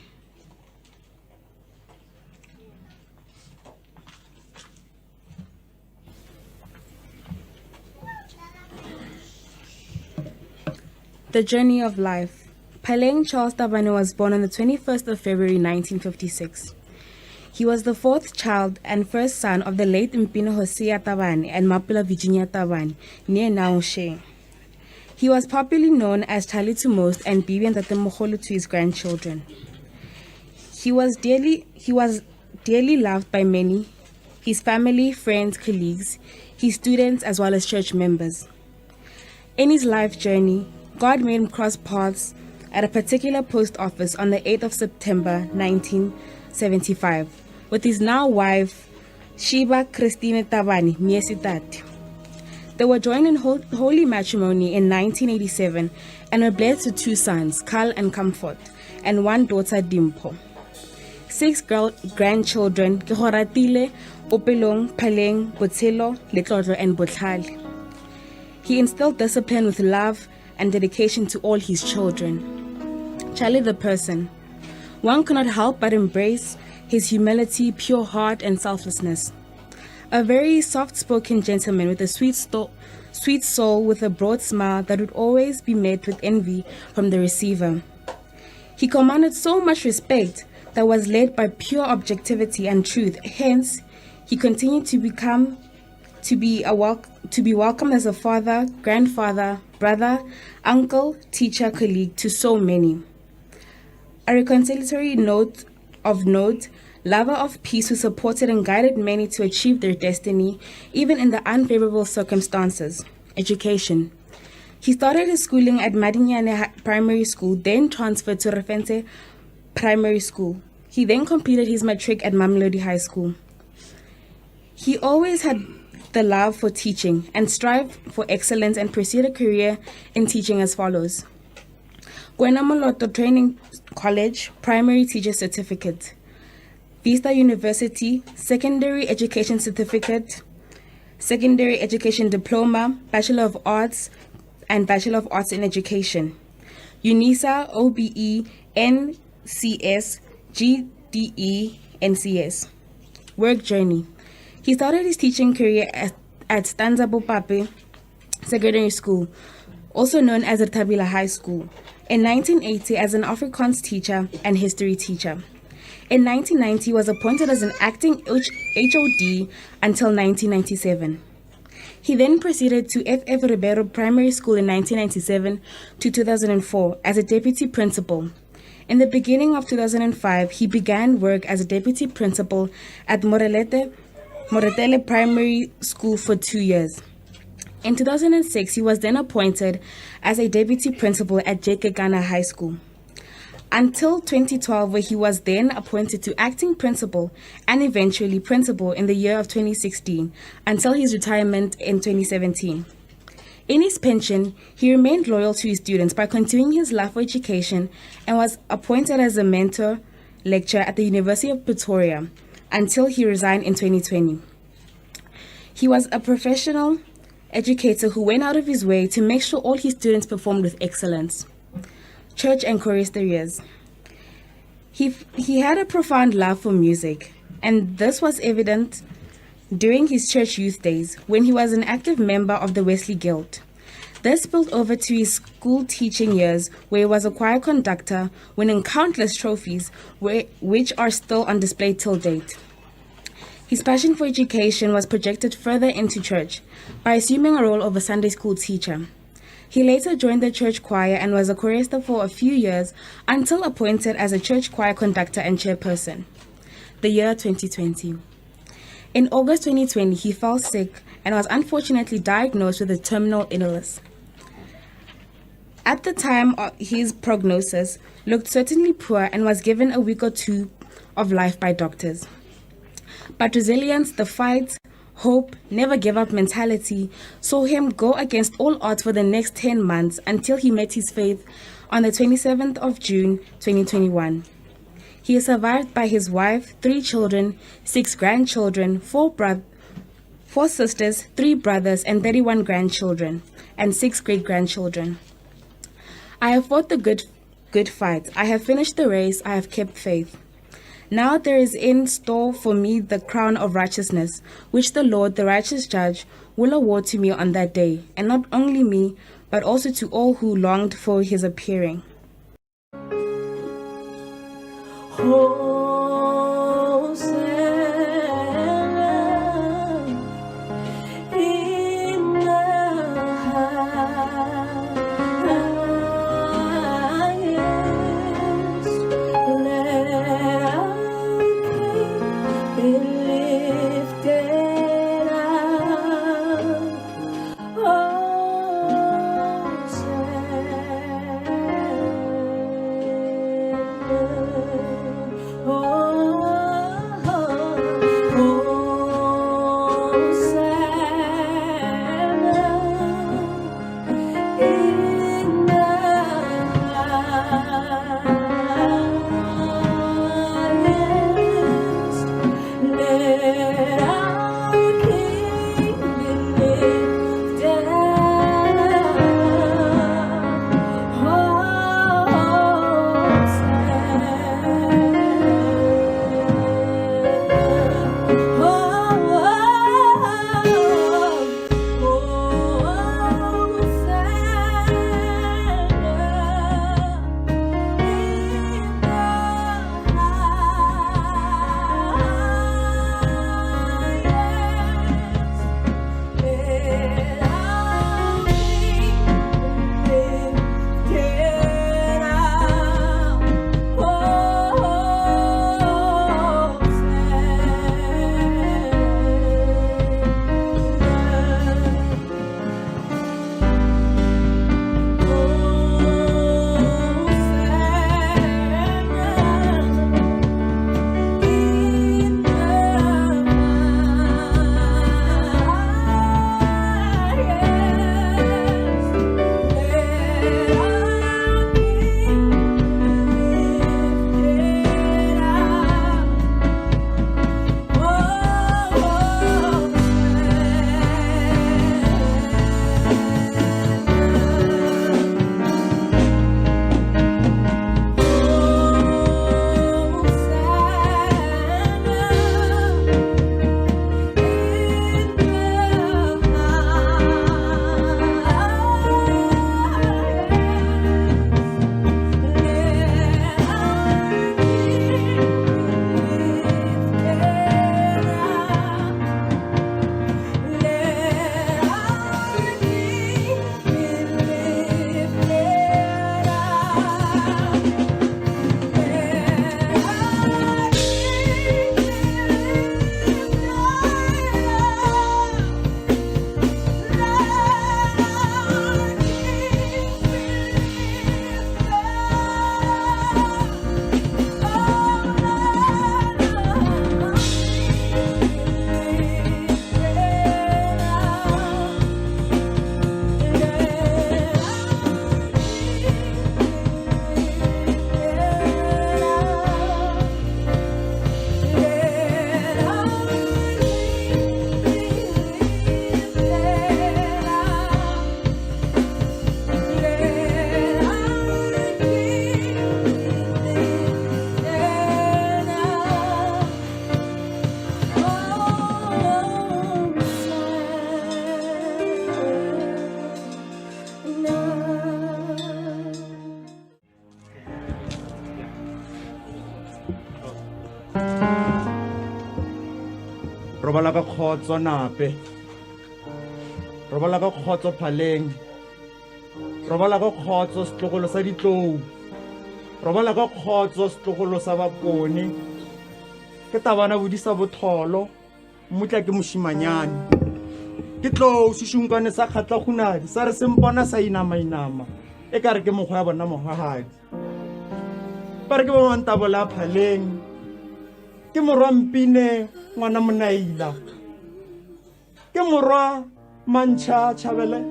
The journey of life. Phaleng Charles Tabane was born on the 21st of February 1956. He was the fourth child and first son of the late Mpino Hosea Tabane and Mapula Virginia Tabane, near Naoshe. He was popularly known as Charlie to most and Bibi and Tatemogolo to his grandchildren. He was dearly loved by many, his family, friends, colleagues, his students, as well as church members. In his life journey, God made him cross paths at a particular post office on the 8th of September 1975 with his now wife, Sheba Christine Tabane, Miesitati. They were joined in holy matrimony in 1987 and were blessed with two sons, Carl and Comfort, and one daughter, Dimpo. 6 grandchildren, Kehoratile, Opelong, Phaleng, Botshelo, Letlotlo, and Botlhale. He instilled discipline with love and dedication to all his children. Charlie the person. One cannot help but embrace his humility, pure heart, and selflessness. A very soft-spoken gentleman with a sweet soul with a broad smile that would always be met with envy from the receiver. He commanded so much respect that was led by pure objectivity and truth. Hence, he continued to be welcomed as a father, grandfather, brother, uncle, teacher, colleague to so many. A reconciliatory note, lover of peace who supported and guided many to achieve their destiny, even in the unfavorable circumstances. Education. He started his schooling at Madinyane Primary School, then transferred to Refense Primary School. He then completed his matric at Mamelodi High School. He always had the love for teaching and strived for excellence and pursued a career in teaching as follows. Gwenamoloto Training College, Primary Teacher Certificate. Vista University, Secondary Education Certificate, Secondary Education Diploma, Bachelor of Arts, and Bachelor of Arts in Education. UNISA, OBE, NCS, GDE, NCS. Work journey. He started his teaching career at Stanza Bopape Secondary School, also known as Tabila High School, in 1980 as an Afrikaans teacher and history teacher. In 1990, he was appointed as an acting HOD until 1997. He then proceeded to F.F. Ribeiro Primary School in 1997 to 2004 as a deputy principal. In the beginning of 2005, he began work as a deputy principal at Moretele Primary School for 2 years. In 2006, he was then appointed as a deputy principal at Jekegana High School. Until 2012, where he was then appointed to acting principal and eventually principal in the year of 2016, until his retirement in 2017. In his pension, he remained loyal to his students by continuing his love for education and was appointed as a mentor lecturer at the University of Pretoria until he resigned in 2020. He was a professional educator who went out of his way to make sure all his students performed with excellence. Church and choristers. He had a profound love for music, and this was evident during his church youth days when he was an active member of the Wesley Guild. This spilled over to his school teaching years, where he was a choir conductor, winning countless trophies, which are still on display till date. His passion for education was projected further into church by assuming a role of a Sunday school teacher. He later joined the church choir and was a chorister for a few years until appointed as a church choir conductor and chairperson. The year 2020. In August 2020, he fell sick and was unfortunately diagnosed with a terminal illness. At the time, his prognosis looked certainly poor and was given a week or two of life by doctors. But resilience, the fight, hope, never give up mentality saw him go against all odds for the next 10 months until he met his fate on the 27th of June 2021. He is survived by his wife, 3 children, 6 grandchildren, 4 sisters, 3 brothers, and 31 grandchildren, and 6 great-grandchildren. I have fought the good fight. I have finished the race. I have kept faith. Now there is in store for me the crown of righteousness, which the Lord, the righteous judge, will award to me on that day, and not only me, but also to all who longed for his appearing. robala ka khotso nape robala ka khotso Phaleng robala ka khotso setlogolo sa ditlou robala ka khotso setlogolo sa bapone ke Tabana bodisa botholo mmutla ke moshimanyane ke tlou sešunkwane sa kgatlhagunadi sa re sempona sa inama e ka re ke mokgwa ya bona mogagadi ba re ke ba Mantabola Phaleng ke morwa Mpine ngwana Monaila ke morwa Mantšha Tšhabele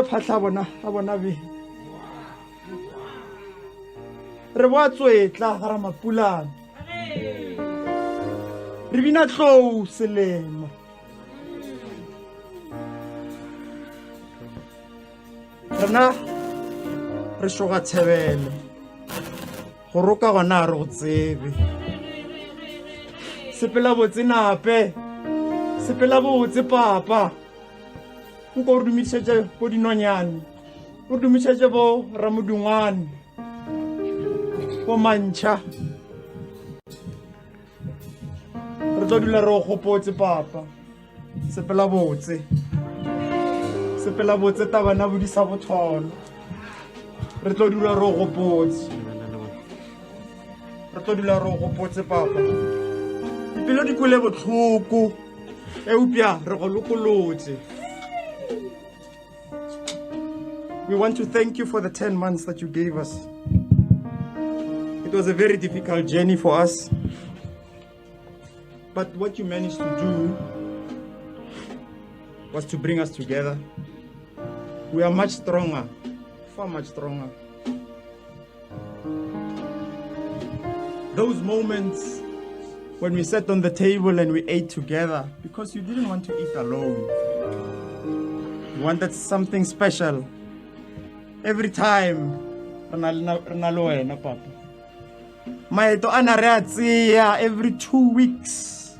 phahla a bona be re boa tswetla ga Ramapulana re bina tlou selema rena re shoga tshebele go roka gona re go tsebe sepela botse nape sepela botse papa nko re dumišetše bo dinonyane o dumišetše bo Ramodungwane bo Mantšha re tlo dula re go gopotse papa sepela botse Tabana bodisa botholo re tlo dula re go gopotse papa dipelo di kwele botlhoko eupša re go lokolotse. We want to thank you for the 10 months that you gave us. It was a very difficult journey for us. But what you managed to do was to bring us together. We are much stronger, far much stronger. Those moments when we sat on the table and we ate together, because you didn't want to eat alone. You wanted something special. Every time, Papa. Maeto ana re a tseya every 2 weeks.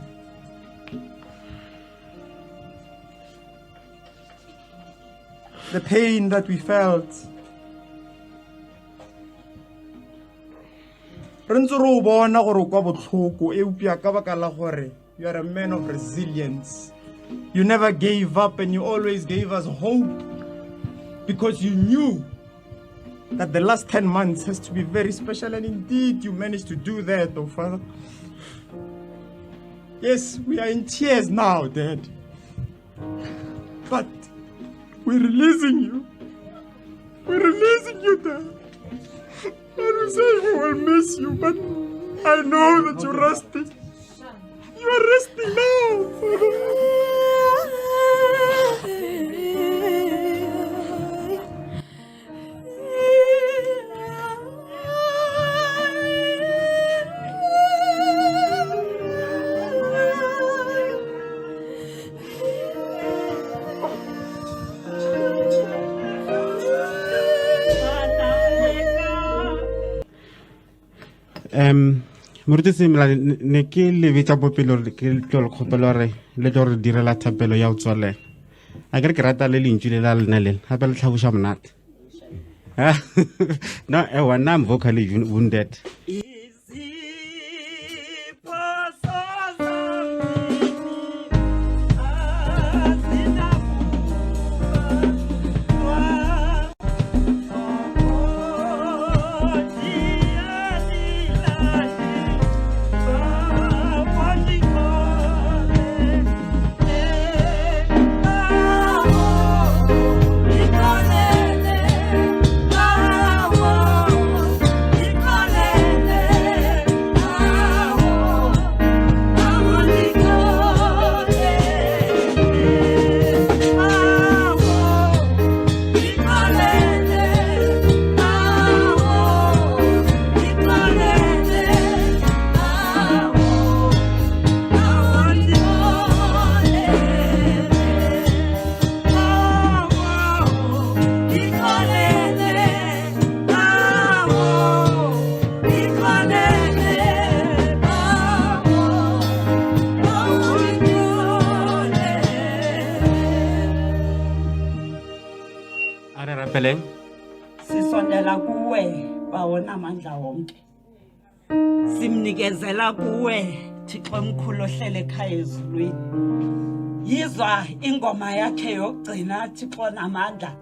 The pain that we felt. You are a man of resilience. You never gave up and you always gave us hope because you knew that the last 10 months has to be very special, and indeed you managed to do that, oh Father. Yes, we are in tears now, Dad. But we're releasing you. We're releasing you, Dad. And we say we will miss you, but I know that you're resting. You are resting now, Father. Moruti Simla ne ke le betsa popelo ke tlo le khopelo re le tlo re direla thapelo ya utswale a ke rata le lentsi le la lena le hape le tlhabusha monate no I'm vocally wounded. Phaleng sisondela kuwe bawona amandla wonke simnikezela kuwe uThixo omkhulu ohlele ekhaya ezulwini. Yizwa ingoma yakhe yokugcina Thixo namandla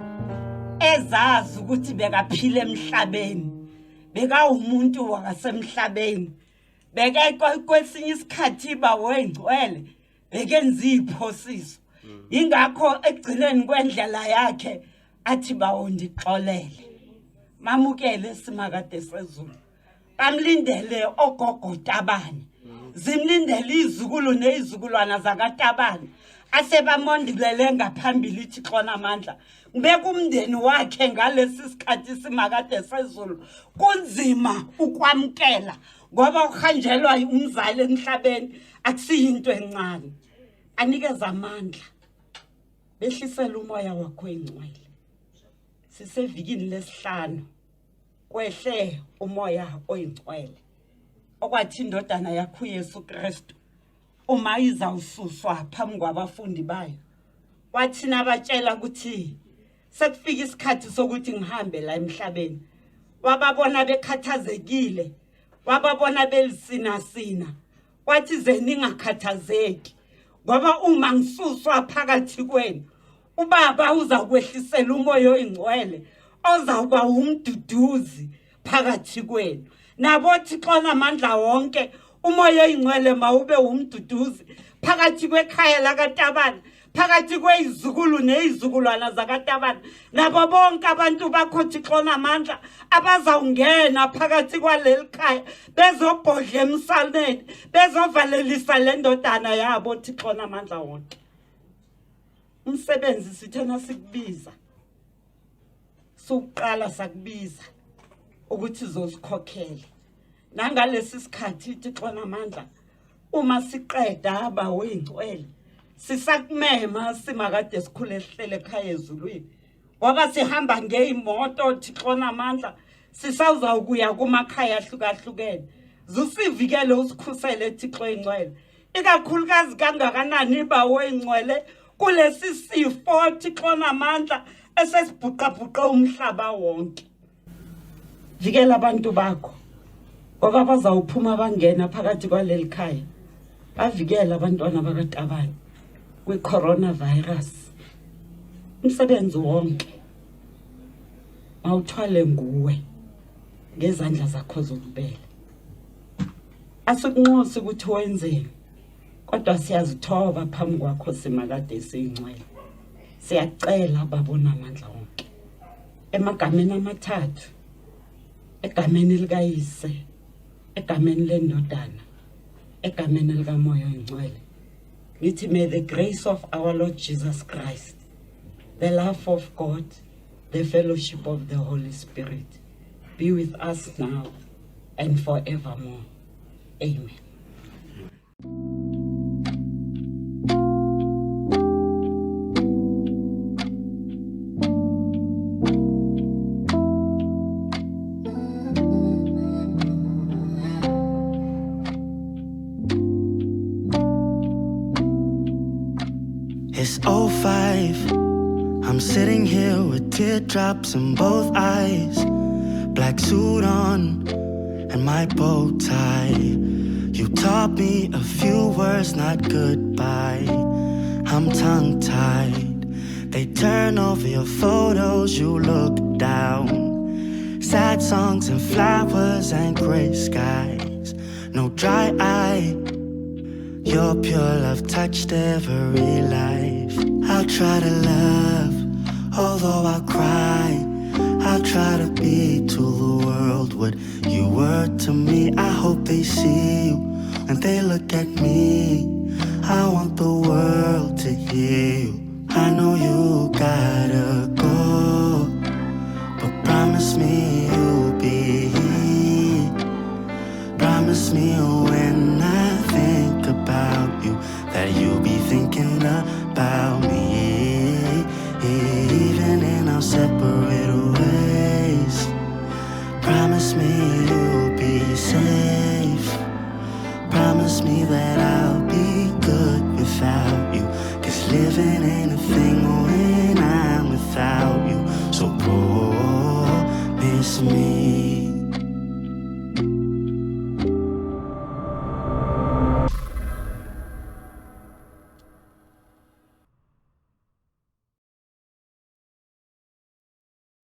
ezazi ukuthi bekaphila emhlabeni. Beka umuntu wakasemhlabeni. Beka kwesinye isikhathi bawo engcwele. Bekenza iphosiso. Ingakho egcineni kwendlela yakhe athi bawo ndixolele. Mamukele simakade sezulu. Bamlindele ogogo Tabane. Zimlindele izukulu nezizukulwana zakaTabane. Asebamondilele ngaphambili Thixo namandla. Ngibeka umndeni wakhe ngalesi sikhathi simakade sezulu. Kunzima ukwamkela ngoba uhanjelwa umzali emhlabeni akusiyinto encane. Anikeza amandla. Behlisela umoya wakho engcwele. Sisevikini lesihlanu. Kwehle umoya oyingcwele. Okwathi indodana yakho uYesu Kristu uma izawususwa phambi kwabafundi bayo. Wathi nabatshela ukuthi sekufika isikhathi sokuthi ngihambe la emhlabeni. Wababona bekhathazekile. Wababona belisina. Wathi ze ningakhathazeki. Ngoba uma ngisuswa phakathi kwenu, uBaba uzakwehlisela umoya oyingcwele ozawuba umduduzi phakathi kwenu. Nabo Thixo namandla wonke umoya oyingcwele mawube umduduzi phakathi kwekhaya lakaTabane, phakathi kwezizukulu nezizukulwana zakaTabane. Nabo bonke abantu bakho Thixo namandla abazawungena phakathi kwaleli khaya bezobhodla emsaleni, bezovalelisa le ndodana yabo Thixo namandla wonke. Umsebenzi sithena sikubiza. Sokuqala sakubiza ukuthi zosikhokhele. Nangalesi sikhathi Thixo namandla uma siqeda abawo ingcwele sisakumema simakade sikhule ehlele ekhaya ezulwini. Ngoba sihamba ngeimoto Thixo namandla sisawuza ukuya kumakhaya ahlukahlukene. Zusivikele usikhusele Thixo engcwele. Ikakhulukazi kangakanani bawo ingcwele kulesi sifo Thixo namandla esesibhuqabhuqa umhlaba wonke. Vikela abantu bakho ngoba bazawuphuma bangena phakathi kwaleli khaya. Bavikela abantwana bakaTabane kwi-coronavirus. Umsebenzi wonke mawuthwale nguwe ngezandla zakho zokubele. Asikunxusi ukuthi wenzeni, kodwa siyazithoba phambi kwakho simakade siyingcwele. Siyacela babona amandla wonke emagameni amathathu, egameni likayise, egameni lendodana, egameni likamoya oyingcwele. Ngithi may the grace of our Lord Jesus Christ, the love of God, the fellowship of the Holy Spirit be with us now and forevermore. Amen. It's 05. I'm sitting here with teardrops in both eyes, black suit on and my bow tie. You taught me a few words, not goodbye. I'm tongue-tied. They turn over your photos, you look down. Sad songs and flowers and gray skies. No dry eye. Your pure love touched every life. I'll try to love, although I'll cry. I'll try to be to the world what you were to me. I hope they see you when they look at me. I want the world to hear you. I know you gotta go, but promise me you'll be here. Promise me when I think about you that you'll be thinking about me. Even in our separate ways, promise me you'll be safe. Promise me that I'll be good without you, 'cause living ain't a thing when I'm without you. So